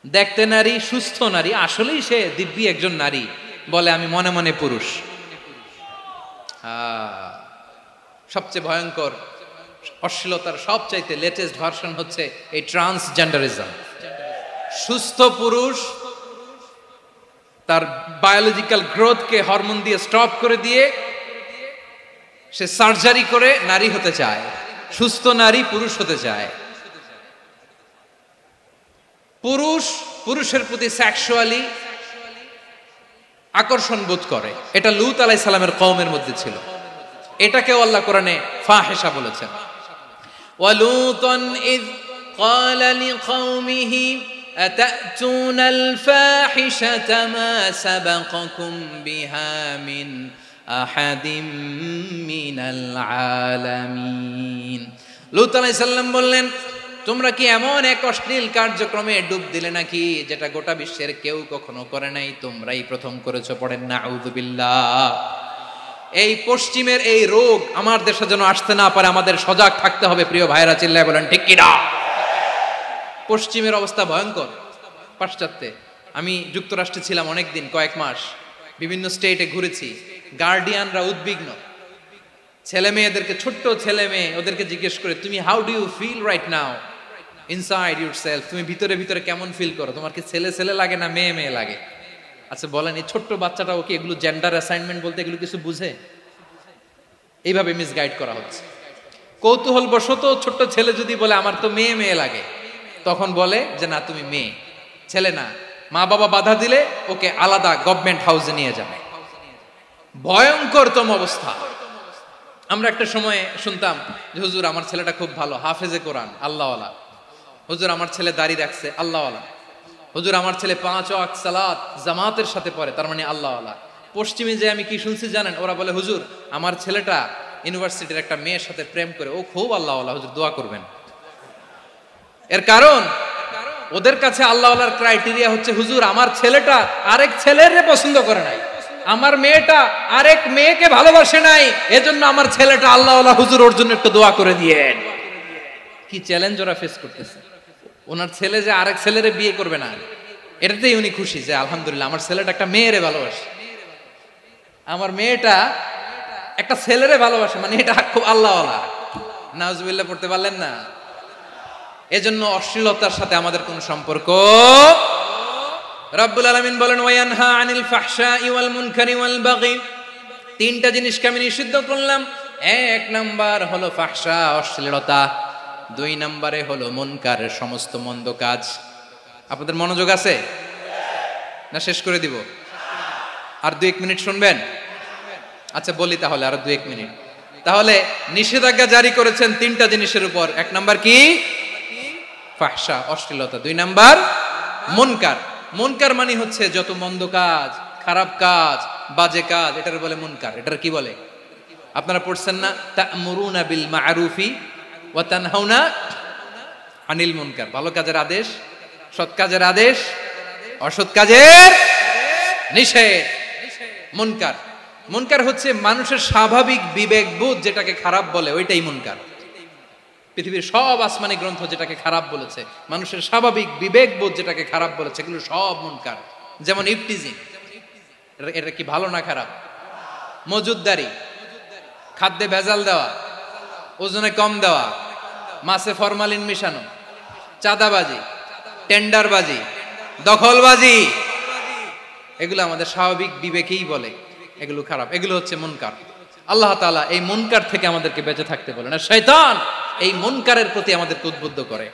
দেখতে নারী, সুস্থ নারী, আসলেই সে দিব্যি একজন নারী, বলে আমি মনে মনে পুরুষ। সবচেয়ে ভয়ঙ্কর অশ্লীলতার সবচাইতে লেটেস্ট ভার্সন হচ্ছে এই ট্রান্সজেন্ডারিজম। সুস্থ পুরুষ তার বায়োলজিক্যাল গ্রোথকে হরমোন দিয়ে স্টপ করে দিয়ে সে সার্জারি করে নারী হতে চায়, সুস্থ নারী পুরুষ হতে চায়। পুরুষ পুরুষের প্রতি সেক্সুয়ালি আকর্ষণ বোধ করে, এটা লূত আলাইহিস সালামের কওমের মধ্যে ছিল। এটাকেও আল্লাহ কোরআনে ফাহিশা বলেছেন। ওয়ালুতান ইয ক্বালা লিকওমিহি আতাতুনাল ফাহিশাতা মা সাবাকাকুম বিহা মিন আহাদিম মিনাল আলামিন। লূত আলাইহিস সালাম বললেন, তোমরা কি এমন এক অশ্লীল কার্যক্রমে ডুব দিলে নাকি যেটা গোটা বিশ্বের কেউ কখনো করে নাই, তোমরাই প্রথম করেছো। পড়েন নাউযুবিল্লাহ। এই পশ্চিমের এই রোগ আমার দেশে যেন আসতে না পারে, আমাদের সজাগ থাকতে হবে। প্রিয় ভাইরা, চিল্লায় বলেন ঠিক কিনা? পশ্চিমের অবস্থা ভয়ঙ্কর। পাশ্চাত্যে, আমি যুক্তরাষ্ট্রে ছিলাম অনেকদিন, কয়েক মাস, বিভিন্ন স্টেটে ঘুরেছি। গার্ডিয়ানরা উদ্বিগ্ন, ছেলে মেয়েদেরকে, ছোট্ট ছেলে মেয়ে, ওদেরকে জিজ্ঞেস করে, তুমি how do you feel right now inside yourself? তুমি ভিতরে ভিতরে কেমন ফিল করো? তোমার কি ছেলে ছেলে লাগে না মেয়ে মেয়ে লাগে? আচ্ছা বলেন, এই ছোট্ট বাচ্চাটাও কি এগুলো জেন্ডার অ্যাসাইনমেন্ট বলতে এগুলো কিছু বুঝে? এইভাবে মিসগাইড করা হচ্ছে। কৌতূহল বশত ছোট্ট ছেলে যদি বলে আমার তো মেয়ে মেয়ে লাগে, তখন বলে যে না তুমি মেয়ে, ছেলে না। মা বাবা বাধা দিলে ওকে আলাদা গভর্নমেন্ট হাউসে নিয়ে যাবে। ভয়ঙ্করতম অবস্থা। আমরা একটা সময় শুনতাম যে হুজুর আমার ছেলেটা খুব ভালো, হাফেজে কোরআন, আল্লাহওয়ালা। হুজুর আমার ছেলে দাড়ি রাখছে, আল্লাহওয়ালা। হুজুর আমার ছেলে 5 ওয়াক্ত সালাত জামাতের সাথে পড়ে, তার মানে আল্লাহওয়ালা। পশ্চিমে যে আমি কি শুনছি জানেন? ওরা বলে হুজুর আমার ছেলেটা ইউনিভার্সিটির একটা মেয়ের সাথে প্রেম করে, ও খুব আল্লাহওয়ালা, হুজুর দোয়া করবেন। এর কারণ ওদের কাছে আল্লাহওয়ালার ক্রাইটেরিয়া হচ্ছে হুজুর আমার ছেলেটা আরেক ছেলের পছন্দ করে নাই, আমার মেয়েটা আরেক মেয়েকে ভালোবাসে নাই, এজন্য আমার ছেলেটা আল্লাহওয়ালা, হুজুর ওর জন্য একটু দোয়া করে দিয়েন। কি চ্যালেঞ্জ ওরা ফেস করতেছে। ওনার ছেলে যে আরেক ছেলেরে বিয়ে করবে না, এটাতেই উনি খুশি যে আলহামদুলিল্লাহ আমার ছেলেটা একটা মেয়েরে ভালোবাসে, আমার মেয়েটা একটা ছেলেরে ভালোবাসে, মানে এটা খুব আল্লাহওয়ালা। নাউজুবিল্লাহ পড়তে পারলেন না? এজন্য অশ্লীলতার সাথে আমাদের কোনো সম্পর্ক। রব্বুল আলামিন বলেন ওয়ায়ানহা আনিল ফাহশাই ওয়াল মুনকারি ওয়াল বাগি তিনটা জিনিসকে আমি নিষিদ্ধ করলাম। এক নাম্বার হলো ফাহশা, অশ্লীলতা। দুই নম্বরে হলো মুনকারের সমস্ত মন্দ কাজ। আপনাদের মনোযোগ আছে না? শেষ করে দিব? আর 2-1 মিনিট শুনবেন? আচ্ছা বলি তাহলে, আর 2-1 মিনিট। তাহলে নিষেধাজ্ঞা জারি করেছেন তিনটা জিনিসের উপর। এক নাম্বার কি? ফাহশা, অশ্লীলতা। দুই নাম্বার মুনকার। মুনকার মানে হচ্ছে যত মন্দ কাজ, খারাপ কাজ, বাজে কাজ, এটার বলে মুনকার। এটার কি বলে? আপনারা পড়ছেন না, তা'মুরুনা বিল মা'রুফি ওয়া তানহাউনা আনিল মুনকার। ভালো কাজের আদেশ, সৎ কাজের আদেশ, অসৎ কাজের নিষেধ। মুনকার, মুনকার হচ্ছে মানুষের স্বাভাবিক বিবেকবোধ যেটাকে খারাপ বলে, ওইটাই মুনকার। পৃথিবীর সব আসমানি গ্রন্থ যেটাকে খারাপ বলেছে, মানুষের স্বাভাবিক বিবেকবোধ যেটাকে খারাপ বলেছে, এগুলো সব মুনকার। যেমন ইফটিজিং, এটা কি ভালো না খারাপ? মজুদদারি, খাদ্যে ভেজাল দেওয়া, ওজনে কম দেওয়া, মাছে ফরমালিন মিশানো, চাঁদাবাজি, টেন্ডারবাজি, দখলবাজি, এগুলো আমাদের স্বাভাবিক বিবেকেই বলে এগুলো খারাপ, এগুলো হচ্ছে মুনকার। আল্লাহ তাআলা এই মুনকার থেকে আমাদেরকে বেঁচে থাকতে বলেন, আর শয়তান এই মুনকারের প্রতি আমাদেরকে উদ্বুদ্ধ করে।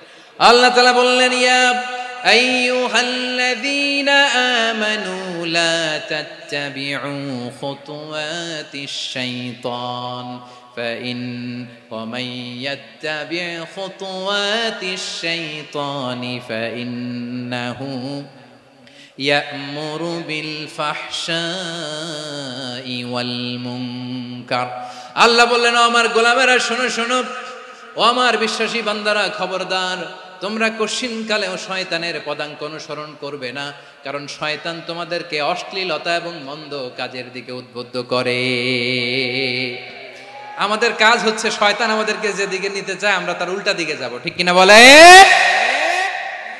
আল্লাহ তাআলা বললেন, ইয়া আইয়ুহাল্লাযীনা আমানু লা তাত্তাবিউ খুতুওয়াতিশ শাইতান ومن يتبع خطوات الشيطان فإنه يأمر بالفحشاء والمنكر। আল্লাহ বললেন, ও আমার গোলামেরা শোনো শোনো, ও আমার বিশ্বাসী বান্দারা খবরদার, তোমরা কশিনকালেও শয়তানের পদাঙ্ক অনুসরণ করবে না, কারণ শয়তান তোমাদেরকে অশ্লীলতা এবং মন্দ কাজের দিকে উদ্বুদ্ধ করে। আমাদের কাজ হচ্ছে শয়তান আমাদেরকে যেদিকে নিতে চায় আমরা তার উল্টা দিকে যাব, ঠিক কিনা বলে?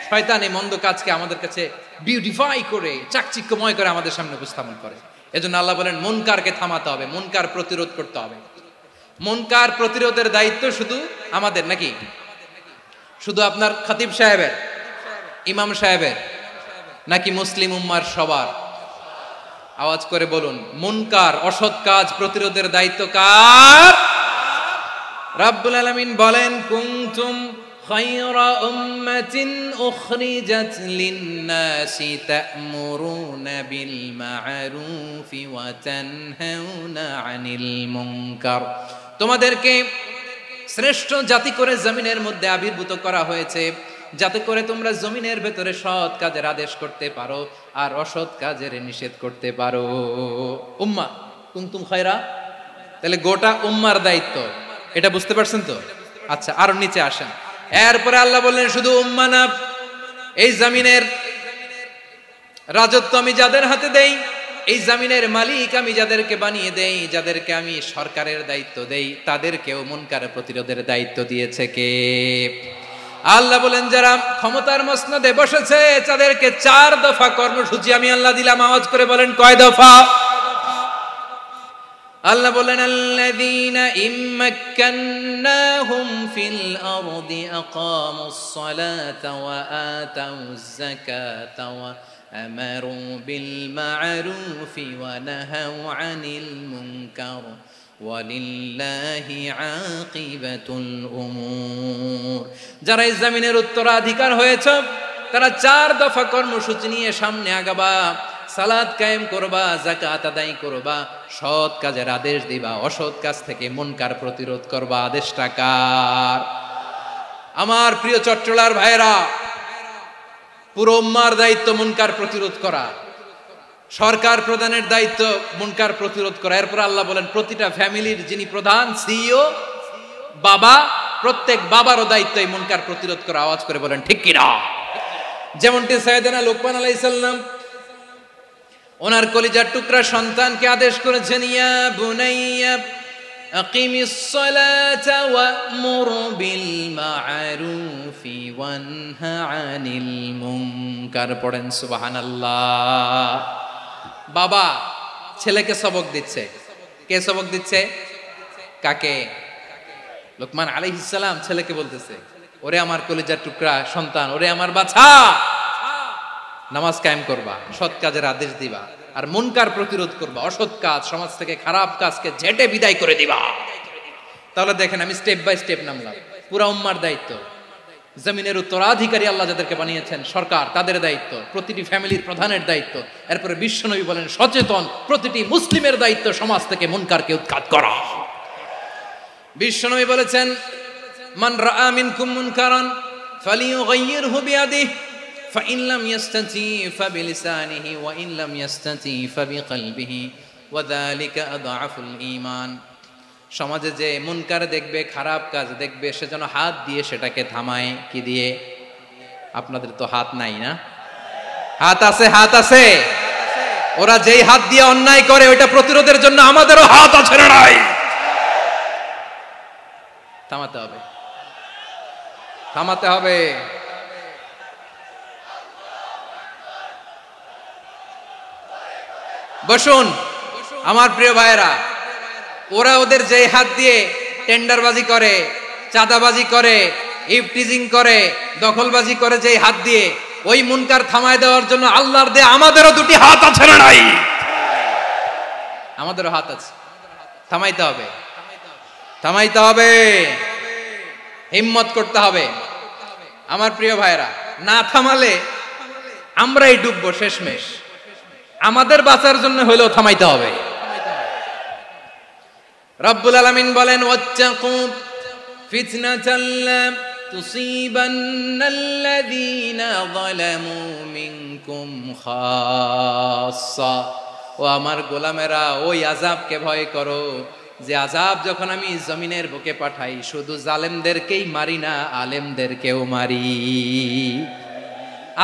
শয়তান এই মন্দ কাজকে আমাদের কাছে বিউটিফাই করে, চাকচিক্যময় করে আমাদের সামনে উপস্থাপন করে। এজন্য আল্লাহ বলেন মুনকারকে থামাতে হবে, মুনকার প্রতিরোধ করতে হবে। মুনকার প্রতিরোধের দায়িত্ব শুধু আমাদের নাকি? শুধু আপনার খতিব সাহেবের, ইমাম সাহেবের, নাকি মুসলিম উম্মার সবার? আওয়াজ করে বলুন, মুনকার অসৎ কাজ প্রতিরোধের দায়িত্ব কার? রাব্বুল আলামিন বলেন, কুনতুম খায়রা উম্মাতিন উখরিজাত লিন-নাসি তা'মুরুনা বিল মা'রুফি ওয়া তানহাউনা আনিল মুনকার। তোমাদেরকে শ্রেষ্ঠ জাতি করে জমিনের মধ্যে আবির্ভূত করা হয়েছে, যাতে করে তোমরা জমিনের ভেতরে সৎ কাজের আদেশ করতে পারো আর অসৎ কাজের নিষেধ করতে পারো। উম্মাহ কুনতুম খায়রা, তাহলে গোটা উম্মার দায়িত্ব, এটা বুঝতে পারছেন তো? আচ্ছা, আরো নিচে আসেন। এরপরে আল্লাহ বললেন, শুধু উম্মাহ না, এই জমিনের রাজত্ব আমি যাদের হাতে দেই, এই জমিনের মালিক আমি যাদেরকে বানিয়ে দেই, যাদেরকে আমি সরকারের দায়িত্ব দেই, তাদেরকেও মুনকার প্রতিরোধের দায়িত্ব দিয়েছে কে? আল্লাহ বলেন, যারা ক্ষমতার মসনদে বসেছে তাদেরকে 4 দফা কর্মসূচি আমি আল্লাহ দিলাম। আওয়াজ করে বলেন, কয় দফা? আল্লাহ বলেন, আল্লাযীনা ইম্মাক্কান্নাহুম ফিল আরদি আকামুস সালাতা ওয়া আতাউয যাকাতা ওয়া আমারু বিল মা'রুফি ওয়া নাহাউ আনিল মুনকার ওয়ালিল্লাহি আকিবাতুল উমুর। যারা এই জমিনের উত্তরাধিকার হয়েছে তারা 4 দফা কর্মসূচি নিয়ে সামনে আগাবা। সালাত কায়েম করবা, যাকাত আদায় করবা, সৎ কাজের আদেশ দিবা, অসৎ কাজ থেকে মুনকার প্রতিরোধ করবা। আদেশটা কার? আমার প্রিয় চট্টলার ভাইরা, পুরো উম্মার দায়িত্ব মুনকার প্রতিরোধ করা, সরকার প্রধানের দায়িত্ব মুনকার প্রতিরোধ করা। এরপর আল্লাহ বলেন, প্রতিটা ফ্যামিলির যিনি প্রধান সিইও বাবা, প্রত্যেক বাবারও দায়িত্ব এই মুনকার প্রতিরোধ করা। আওয়াজ করে বলেন ঠিক কিনা? যেমনটি সাইয়েদনা লুকমান আলাইহিস সালাম ওনার কলিজার টুকরা সন্তানকে আদেশ করেছেন, ইয়া বুনাইয়া আকিমিস সালাতা ওয়া'মুর বিল মা'রুফি ওয়ানহা আনিল মুনকার। পড়েন সুবহানাল্লাহ। বাবা ছেলেকে সবক দিচ্ছে। কে সবক দিচ্ছে? কাকে? লুকমান আলাইহিস সালাম ছেলেকে বলতেছে, ওরে আমার কলিজার টুকরা সন্তান, ওরে আমার বাছা, নামাজ কায়েম করবা, সৎ কাজের আদেশ দিবা, আর মুনকার প্রতিরোধ করবা, অসৎ কাজ সমাজ থেকে খারাপ কাজকে ঝেঁটে বিদায় করে দিবা। তাহলে দেখেন আমি স্টেপ বাই স্টেপ নামলাম। পুরা উম্মার দায়িত্ব, জমিনের উত্তরাধিকারী আল্লাহ যাদেরকে বানিয়েছেন সরকার, তাদের দায়িত্ব, প্রতিটি ফ্যামিলির প্রধানের দায়িত্ব, এরপরে বিশ্বনবী বলেন সচেতন প্রতিটি মুসলিমের দায়িত্ব সমাজ থেকে মুনকারকে উৎখাত করা। বিশ্বনবী বলেছেন মান রাআ মিনকুম মুনকারান ফালিয়ুগাইয়িরহু বিয়াদিহি ফাইন লাম ইয়াস্তাতি ফাবিলিসানিহি ওয়া ইন লাম ইয়াস্তাতি ফাবিকলবিহি ওয়া যালিকা আযআফুল ঈমান। সমাজে যে মুনকার দেখবে, খারাপ কাজ দেখবে, সে যেন হাত দিয়ে সেটাকে থামায়। কি দিয়ে? আপনাদের তো হাত নাই না? হাত আছে, হাত আছে। ওরা যেই হাত দিয়ে অন্যায় করে ওইটা প্রতিরোধের জন্য আমাদেরও হাত আছে না নাই? থামাতে হবে, থামাতে হবে। বসুন আমার প্রিয় ভাইয়েরা, ওরা ওদের যে হাত দিয়ে টেন্ডারবাজি করে, চাঁদাবাজি করে, ইফটিজিং করে, দখলবাজি করে, যে হাত দিয়ে, ওই মুনকার থামায় দেওয়ার জন্য আল্লাহর দেয়া আমাদেরও দুটি হাত আছে না নাই? আমাদেরও হাত আছে, থামাইতে হবে, থামাইতে হবে, হিম্মত করতে হবে। আমার প্রিয় ভাইয়েরা, না থামালে আমরাই ডুববো শেষমেশ। আমাদের বাঁচার জন্য হলেও থামাইতে হবে। রব্বুল আলামিন বলেন ওয়াত্তাকু ফিতনাতাল লা তুসিবান্নাল্লাযীনা যালামু মিনকুম খাসসা। ও আমার গোলামেরা, ওই আযাবকে ভয় করো যে আযাব যখন আমি জমিনের বুকে পাঠাই শুধু জালেমদেরকেই মারি না, আলেমদেরকেও মারি।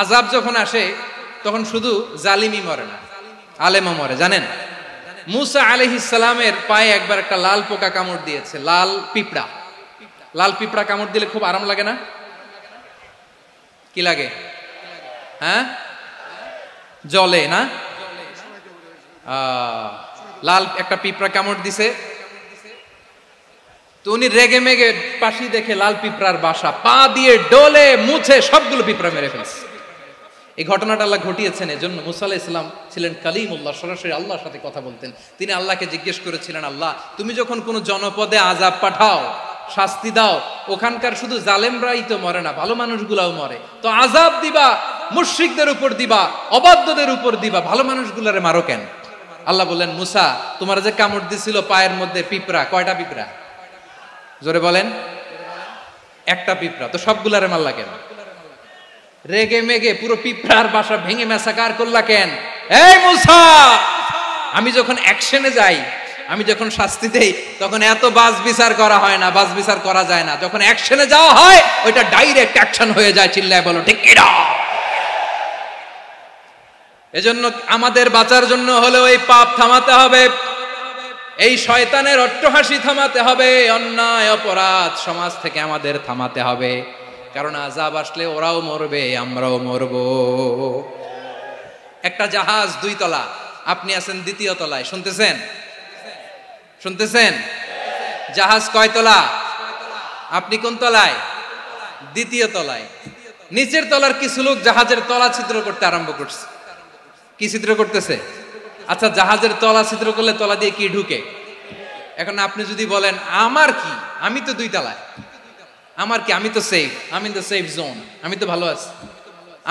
আযাব যখন আসে তখন শুধু জালিমই মরে না, আলেমও মরে। জানেন মুসা আলাইহিস সালামের পায়ে একবার একটা লাল পোকা কামড় দিয়েছে, লাল পিঁপড়া। লাল পিঁপড়া কামড় দিলে খুব আরাম লাগে না? কি লাগে? হ্যাঁ, জলে না? লাল একটা পিঁপড়া কামড় দিছে, তো উনি রেগে মেগে পাশি দেখে লাল পিঁপড়ার বাসা, পা দিয়ে ডলে মুছে সবগুলো পিঁপড়া মেরে ফেলছে। এই ঘটনাটা আল্লাহ ঘটিয়েছেন এজন্য মুসা আলাইহিস সালাম ছিলেন কালিমুল্লাহ, সরাসরি আল্লাহর সাথে কথা বলতেন। তিনি আল্লাহকে জিজ্ঞেস করেছিলেন, আল্লাহ তুমি যখন কোনো জনপদে আযাব পাঠাও, শাস্তি দাও, ওখানকার শুধু জালেমরাই তো মরে না, ভালো মানুষগুলাও মরে, তো আযাব দিবা মুশরিকদের উপর দিবা, অবাধ্যদের উপর দিবা, ভালো মানুষগুলারে মারো কেন? আল্লাহ বললেন, মুসা তোমার যে কামড় দিছিল পায়ের মধ্যে পিঁপড়া, কয়টা পিঁপড়া? জোরে বলেন। একটা পিঁপড়া, তো সবগুলারে মারলা কেন? রেগে মেগে পুরো পিঁপড়ার বাসা ভেঙে ম্যাসাকার করলা কেন? এই মুসা, আমি যখন অ্যাকশনে যাই, আমি যখন শাস্তি দেই, তখন এত বাস বিচার করা হয় না, বাস বিচার করা যায় না। যখন অ্যাকশনে যাওয়া হয় ওইটা ডাইরেক্ট অ্যাকশন হয়ে যায়। চিল্লায় বলো ঠিক কিনা? এজন্য আমাদের বাঁচার জন্য হলেও এই পাপ থামাতে হবে, এই শয়তানের অট্টহাসি থামাতে হবে, অন্যায় অপরাধ সমাজ থেকে আমাদের থামাতে হবে। কারণ আযাব আসলে ওরাও মরবে, আমরাও মরব। একটা জাহাজ 2 তলা, আপনি আছেন 2য় তলায়। শুনতেছেন? শুনতেছেন? জাহাজ কয় তলা? আপনি কোন তলায়? 2য় তলায়। নিচের তলার কিছু লোক জাহাজের তলা ছিদ্র করতে আরম্ভ করছে। কি ছিদ্র করতেছে? আচ্ছা, জাহাজের তলা ছিদ্র করলে তলা দিয়ে কি ঢুকে? এখন আপনি যদি বলেন আমার কি, আমি তো 2 তলায়, আমার কি, আমি তো সেফ, আমি ইন দ্য সেফ জোন, আমি তো ভালো আছি,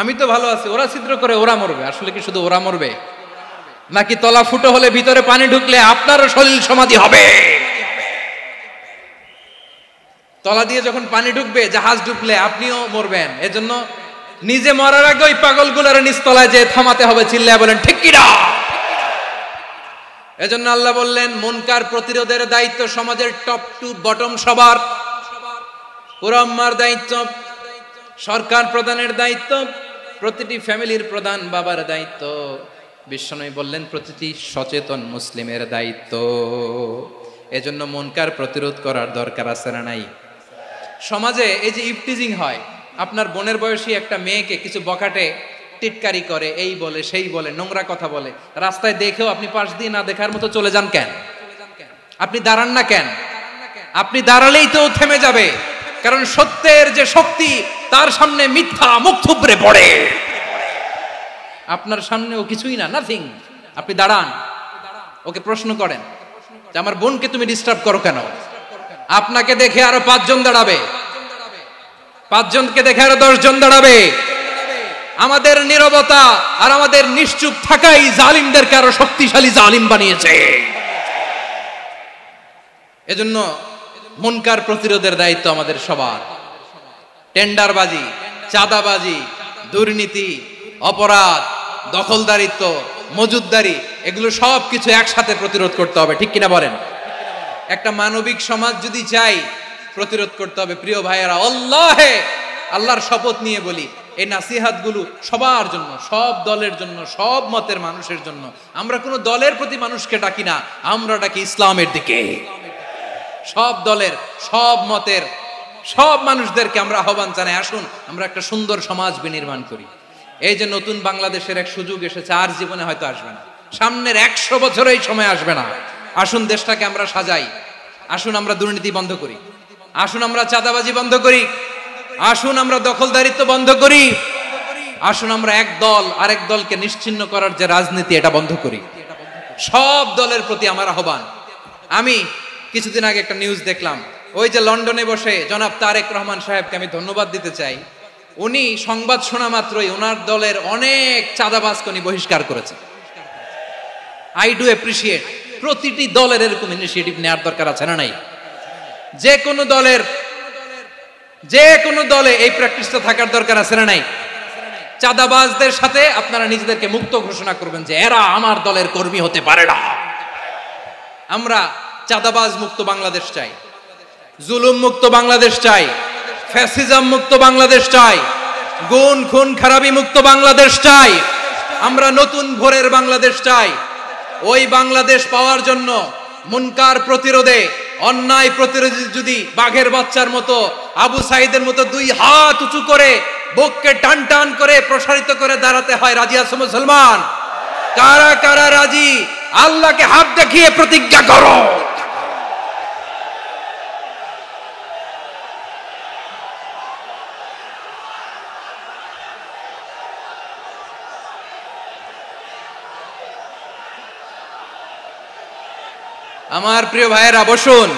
আমি তো ভালো আছি, ওরা ছিদ্র করে ওরা মরবে। আসলে কি শুধু ওরা মরবে, নাকি তলা ফুটো হলে ভিতরে পানি ঢুকলে আপনারও শরীর সমাধি হবে? তলা দিয়ে যখন পানি ঢুকবে, জাহাজ ঢুকলে আপনিও মরবেন। এজন্য নিজে মরার আগে ওই পাগলগুলোর নিচতলায় যে থামাতে হবে। চিল্লায় বলেন ঠিক কিনা? এজন্য আল্লাহ বললেন মুনকার প্রতিরোধের দায়িত্ব সমাজের টপ টু বটম সবার, পুরো উম্মার দায়িত্ব, সরকার প্রধানের দায়িত্ব, প্রতিটি ফ্যামিলির প্রধান বাবার দায়িত্ব। বিশ্বনবী বললেন প্রতিটি সচেতন মুসলিমের দায়িত্ব। এজন্য মুনকার প্রতিরোধ করার দরকার আছে না নাই? সমাজে এই যে ইফটিজিং হয়, আপনার বোনের বয়সী একটা মেয়েকে কিছু বখাটে টিটকারি করে, এই বলে সেই বলে, নোংরা কথা বলে, রাস্তায় দেখেও আপনি পাশ দিয়ে না দেখার মতো চলে যান কেন? আপনি দাঁড়ান না কেন? আপনি দাঁড়ালেই তো থেমে যাবে, কারণ সত্যের যে শক্তি তার সামনে মিথ্যা মুখ থুবড়ে পড়ে। আপনার সামনে ও কিছুই না, নাথিং। আপনি দাঁড়ান, ওকে প্রশ্ন করেন যে আমার বোনকে তুমি ডিস্টার্ব করো কেন? আপনাকে দেখে আরো 5 জন দাঁড়াবে, 5 জনকে দেখে আরো 10 জন দাঁড়াবে। আমাদের নীরবতা আর আমাদের নিশ্চুপ থাকাই জালিমদেরকে আরো শক্তিশালী জালিম বানিয়েছে। এজন্য মুনকার প্রতিরোধের দায়িত্ব আমাদের সবার। টেন্ডারবাজি, চাঁদাবাজি, দুর্নীতি, অপরাধ, দখলদারিত্ব, মজুদদারি, এগুলো সব কিছু একসাথে প্রতিরোধ করতে হবে, ঠিক কিনা বলেন? একটা মানবিক সমাজ যদি চাই, প্রতিরোধ করতে হবে। প্রিয় ভাইয়েরা, আল্লাহর শপথ নিয়ে বলি, এই নাসিহাতগুলো সবার জন্য, সব দলের জন্য, সব মতের মানুষের জন্য। আমরা কোনো দলের প্রতি মানুষকে ডাকি না, আমরা ডাকি ইসলামের দিকে। সব দলের, সব মতের, সব মানুষদেরকে আমরা আহ্বান জানাই, আসুন আমরা একটা সুন্দর সমাজ বিনির্মাণ করি। এই যে নতুন বাংলাদেশের এক সুযোগ এসেছে, আর জীবনে হয়তো আসবে না, সামনের 100 বছর এই সময় আসবে না। আসুন দেশটাকে আমরা সাজাই, আসুন আমরা দুর্নীতি বন্ধ করি, আসুন আমরা চাঁদাবাজি বন্ধ করি, আসুন আমরা দখলদারিত্ব বন্ধ করি, আসুন আমরা এক দল আরেক দলকে নিশ্চিহ্ন করার যে রাজনীতি, এটা বন্ধ করি। সব দলের প্রতি আমার আহ্বান। আমি কিছুদিন আগে একটা নিউজ দেখলাম, ওই যে লন্ডনে বসে জনাব তারেক রহমান সাহেবকে আমি ধন্যবাদ দিতে চাই। উনি সংবাদ শোনা মাত্রই ওনার দলের অনেক চাঁদাবাজকে উনি বহিষ্কার করেছে। I do appreciate. প্রতিটি দলের এরকম ইনিশিয়েটিভ নেওয়ার দরকার আছে না নাই? যে কোনো দলে এই প্র্যাকটিসটা থাকার দরকার আছে না নাই? চাঁদাবাজদের সাথে আপনারা নিজেদেরকে মুক্ত ঘোষণা করবেন যে এরা আমার দলের কর্মী হতে পারে না। আমরা চাঁদাবাজ মুক্ত বাংলাদেশ চাই, জুলুম মুক্ত বাংলাদেশ চাই, ফ্যাসিজম মুক্ত বাংলাদেশ চাই, গুণ খুন খারাপি মুক্ত বাংলাদেশ চাই। আমরা নতুন ভোরের বাংলাদেশ চাই। ওই বাংলাদেশ পাওয়ার জন্য মুনকার প্রতিরোধে, অন্যায় প্রতিরোধে যদি বাঘের বাচ্চার মতো, আবু সাইদের মতো 2 হাত উঁচু করে বুককে টান টান করে প্রসারিত করে দাঁড়াতে হয়, রাজি আছো মুসলমান? কারা কারা রাজি? আল্লাহকে হাত দেখিয়ে প্রতিজ্ঞা করো। আমার প্রিয় ভাইয়েরা, বসুন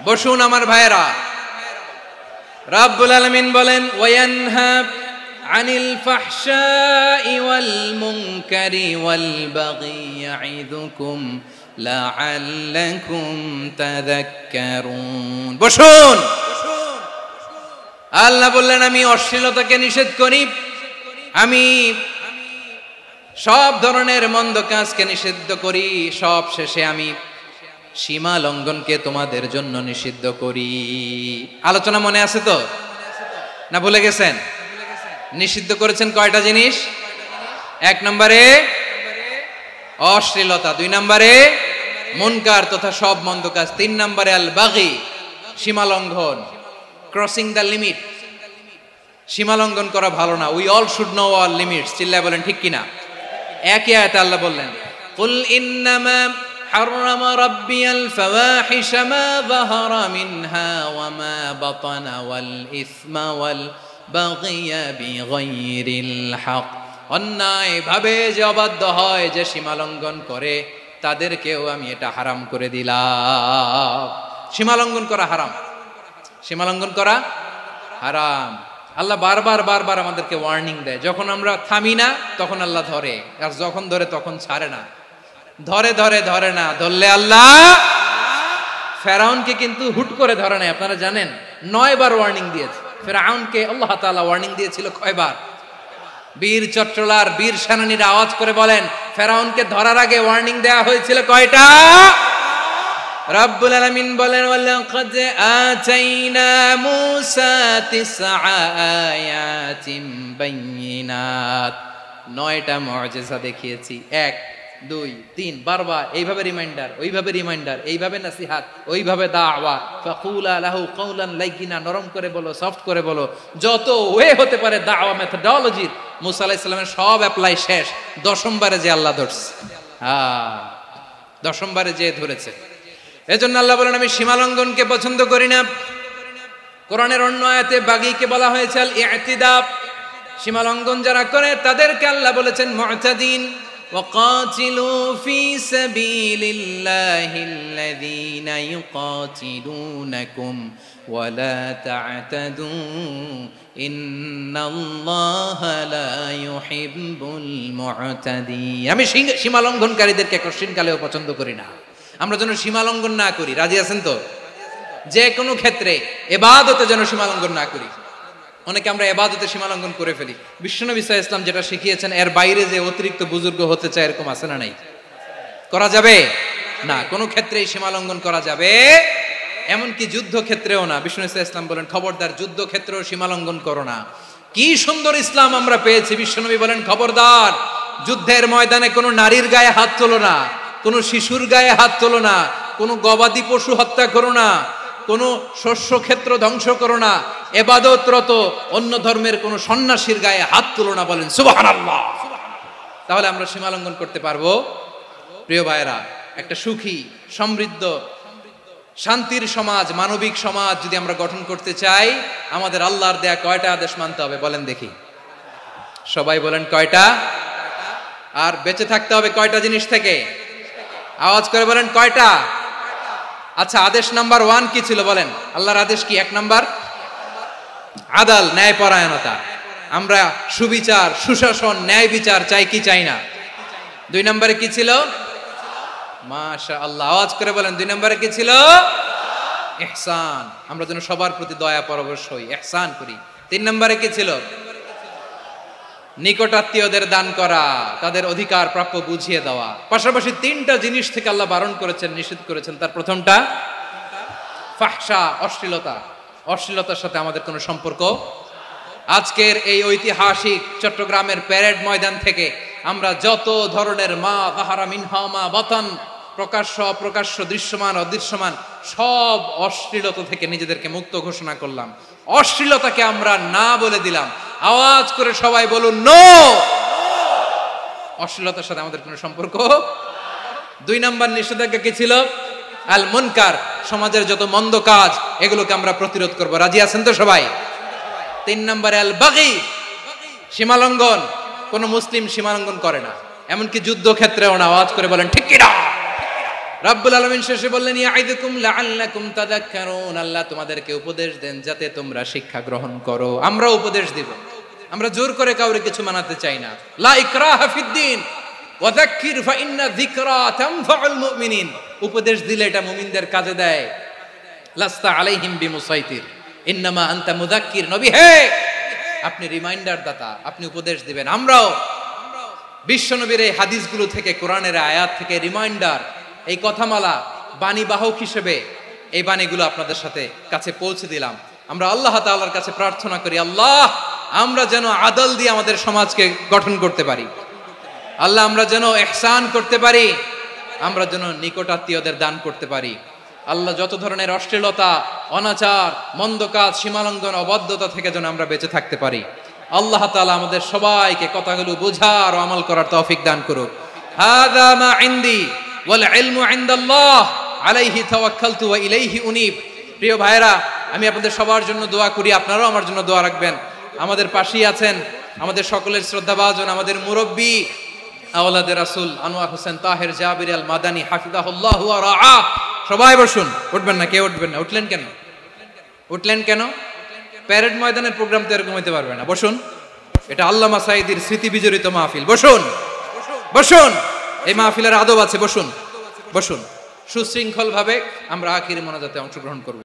বসুন আমার ভাইয়েরা। রাব্বুল আলামিন বলেন, ওয়ায়ানহা আনিল ফাহশাই ওয়াল মুনকারি ওয়াল বাগি ইয়াইদুকুম লাআল্লাকুম তাযাক্কারুন। বসুন। আল্লাহ বললেন, আমি অশ্লীলতাকে নিষেধ করি, আমি সব ধরনের মন্দ কাজকে নিষিদ্ধ করি, সব শেষে আমি সীমা লঙ্ঘনকে তোমাদের জন্য নিষিদ্ধ করি। আলোচনা মনে আছে তো, না ভুলে গেছেন? নিষিদ্ধ করেছেন কয়টা জিনিস? 1 নম্বরে অশ্লীলতা, 2 নম্বরে মুনকার তথা সব মন্দ কাজ, 3 নম্বরে আল বাগি, সীমা লঙ্ঘন, ক্রসিং দ্য লিমিট। সীমা লঙ্ঘন করা ভালো না। We all should know our limits. চিল্লায় বলেন ঠিক কিনা? একই আয়াতে আল্লাহ বললেন, কুল ইন্নামা হাররামা রাব্বিয়াল ফাওয়াহিশা মা যাহারা মিনহা ওয়া মা বাতানা ওয়াল ইসমা ওয়াল বাগিয়া বিগাইরিল হক। অন্যায় ভাবে যে অবাধ্য হয়, যে সীমা লঙ্ঘন করে, তাদেরকেও আমি এটা হারাম করে দিলাম। সীমা লঙ্ঘন করা হারাম, সীমা লঙ্ঘন করা হারাম। আল্লাহ বারবার আমাদেরকে ওয়ার্নিং দেয়। যখন আমরা থামি না তখন আল্লাহ ধরে, আর যখন ধরে তখন ছাড়ে না। ধরে না, ধরলে আল্লাহ। ফেরাউনকে কিন্তু হুট করে ধরে নাই, আপনারা জানেন 9 বার ওয়ার্নিং দিয়েছে। ফেরাউনকে আল্লাহ তাআলা ওয়ার্নিং দিয়েছিল কয়বার? বীর চট্টলার বীর সেনানীরা আওয়াজ করে বলেন, ফেরাউনকে ধরার আগে ওয়ার্নিং দেওয়া হয়েছিল কয়টা? রাব্বুল আলামিন বলেন, ওয়ালাকাদ আতাইনা মূসা 9 আয়াতিন বাইয়িনাত। 9টা মুআজিজা দেখিয়েছি। 1 2 3 বারবার এইভাবে রিমাইন্ডার, ওইভাবে রিমাইন্ডার, এইভাবে নসিহাত, ওইভাবে দাওয়া। ফাকুলা লাহু কাওলান লাইয়িনা, নরম করে বলো, সফট করে বলো, যত ওয়ে হতে পারে দাওয়া মেথডোলজি। মূসা আলাইহিস সালামের সব অ্যাপ্লাই শেষ। 10ম বারে যে আল্লাহ ধরছে, 10ম বারে যে ধরেছে। এজন্য আল্লাহ বলেন, আমি সীমা লঙ্ঘনকে পছন্দ করি না। কোরআনের অন্য আয়াতে বাগীকে বলা হয়েছে আল ইতিদা, সীমা লঙ্ঘন যারা করে তাদেরকে আল্লাহ বলেছেন মুতাদিন। وقاتلوا في سبيل الله الذين يقاتلونكم ولا تعتدوا إن الله لا يحب المعتدين। আমি সীমা লঙ্ঘনকারীদেরকে কোশ্চিন কালেও পছন্দ করি না। আমরা যেন সীমা লঙ্ঘন না করি, রাজি আছেন তো? যে কোনো ক্ষেত্রে ইবাদতে যেন সীমা লঙ্ঘন না করি। অনেকে আমরা ইবাদতে সীমা লঙ্ঘন করে ফেলি। বিশ্বনবী সাল্লাল্লাহু আলাইহি ওয়াসাল্লাম যেটা শিখিয়েছেন এর বাইরে যে অতিরিক্ত বুজুর্গ হতে চায় এরকম আছে না নাই? করা যাবে না, কোনো ক্ষেত্রেই সীমা লঙ্ঘন করা যাবে, এমনকি যুদ্ধ ক্ষেত্রেও না। বিশ্বনবী সাল্লাল্লাহু আলাইহি ওয়াসাল্লাম বলেন খবরদার যুদ্ধ ক্ষেত্রেও সীমা লঙ্ঘন করো না। কি সুন্দর ইসলাম আমরা পেয়েছি। বিশ্বনবী বলেন খবরদার যুদ্ধের ময়দানে কোনো নারীর গায়ে হাত তোলো না, কোনো শিশুর গায়ে হাত তোলো না, কোনো গবাদি পশু হত্যা করো না, কোন শস্য ক্ষেত্র ধ্বংস করো না, ইবাদতরত অন্য ধর্মের কোন সন্ন্যাসীর গায়ে হাত তুলো না। বলেন সুবহানাল্লাহ। তাহলে আমরা সীমা লঙ্ঘন করতে পারবো? প্রিয় ভাইরা, একটা সুখী সমৃদ্ধ শান্তির সমাজ, মানবিক সমাজ যদি আমরা গঠন করতে চাই, আমাদের আল্লাহর দেয়া কয়টা আদেশ মানতে হবে বলেন দেখি? সবাই বলেন কয়টা? আর বেঁচে থাকতে হবে কয়টা জিনিস থেকে? আওয়াজ করে বলেন কয়টা? আচ্ছা, আদেশ নাম্বার 1 কি ছিল বলেন? আল্লাহর আদেশ কি? 1 নাম্বার আদাল, ন্যায়পরায়ণতা। আমরা সুবিচার, সুশাসন, ন্যায় বিচার চাই কি চাই না? 2 নম্বরে কি ছিল? মাশাআল্লাহ, আওয়াজ করে বলেন 2 নম্বরে কি ছিল? ইহসান। আমরা যেন সবার প্রতি দয়া পরবশ হই, ইহসান করি। 3 নম্বরে কি ছিল? নিকটাত্মীয়দের দান করা, তাদের অধিকার প্রাপ্য বুঝিয়ে দেওয়া। পাশাপাশি 3টা জিনিস থেকে আল্লাহ বারণ করেছেন, নিষেধ করেছেন। তার প্রথমটা ফাহশা, অশ্লীলতা। অশ্লীলতার সাথে আমাদের কোনো সম্পর্ক। আজকের এই ঐতিহাসিক চট্টগ্রামের প্যারেড ময়দান থেকে আমরা যত ধরনের মা তাহারা মিনহা মা বাতান, প্রকাশ্য অপ্রকাশ্য, দৃশ্যমান অদৃশ্যমান, সব অশ্লীলতা থেকে নিজেদেরকে মুক্ত ঘোষণা করলাম। অশ্লীলতাকে আমরা না বলে দিলাম। আওয়াজ করে সবাই বলুন নো। অশ্লীলতার সাথে আমাদের কোনো সম্পর্ক। 2 নম্বর নিষেধাজ্ঞা কি ছিল? আল মুনকার, সমাজের যত মন্দ কাজ এগুলোকে আমরা প্রতিরোধ করব। রাজি আছেন তো সবাই? 3 নম্বরে আল বাগি, সীমালঙ্ঘন। কোন মুসলিম সীমালঙ্ঘন করে না, এমনকি যুদ্ধ ক্ষেত্রেও না। আওয়াজ করে বলেন ঠিক কি না? রব্বুল আলামিন শেষে বললেন ইয়াইদুকুম লাআল্লাকুম তাযাক্কারুন। আল্লাহ তোমাদেরকে উপদেশ দেন যাতে তোমরা শিক্ষা গ্রহণ করো। আমরা উপদেশ দিব, আমরা জোর করে কাউরে কিছু মানাতে চাই না। লা ইকরাহা ফিদ্দিন ওয়া যাক্কির ফা ইন্না যিকরা তানফাউল মুমিনিন। উপদেশ দিলে এটা মুমিনদের কাজে দেয়। লাস্তা আলাইহিম বিমুসাইতির ইন্নামা আনতা মুযাক্কির। নবী হে, আপনি রিমাইন্ডার দাতা, আপনি উপদেশ দিবেন। আমরাও বিশ্বনবীর এই হাদিসগুলো থেকে, কোরআনের আয়াত থেকে রিমাইন্ডার, এই কথামালা, বাণী বাহক হিসেবে এই বাণীগুলো আপনাদের সাথে কাছে পৌঁছে দিলাম। আমরা আল্লাহ তাআলার কাছে প্রার্থনা করি, আল্লাহ আমরা যেন আদল দিয়ে আমাদের সমাজকে গঠন করতে পারি। আল্লাহ আমরা যেন ইহসান করতে পারি, আমরা যেন নিকটাত্মীয়দের দান করতে পারি। আল্লাহ যত ধরনের অশ্লীলতা, অনাচার, মন্দ কাজ, সীমালঙ্ঘন, অবাধ্যতা থেকে যেন আমরা বেঁচে থাকতে পারি। আল্লাহ তাআলা আমাদের সবাইকে কথাগুলো বোঝার ও আমল করার তৌফিক দান করুক। হাযা মা ইনদি ওয়াল ইলমু ইনদাল্লাহ আলাইহি তাওয়াক্কালতু ওয়া ইলাইহি উনীব। প্রিয় ভাইরা, আমি আপনাদের সবার জন্য দোয়া করি, আপনারাও আমার জন্য দোয়া রাখবেন। আমাদের পাশেই আছেন আমাদের সকলের শ্রদ্ধাভাজন, আমাদের মুরব্বী আওলাদে রাসূল আনোয়ার হোসেন তাহের জাবির আল মাদানী হাফিজাহুল্লাহ ওয়া রাআ। সবাই বসুন। উঠবেন না, কেউ উঠবেন না। উঠলেন কেন? উঠলেন কেন? প্যারেড ময়দানের প্রোগ্রাম তো এরকম হইতে পারবে না। বসুন, এটা আল্লামা সাঈদীর স্মৃতি বিজড়িত মাহফিল। বসুন, বসুন। এই মাহফিলের আদব আছে। বসুন, বসুন। সুশৃঙ্খল ভাবে আমরা আখিরি মোনাজাতে অংশগ্রহণ করব।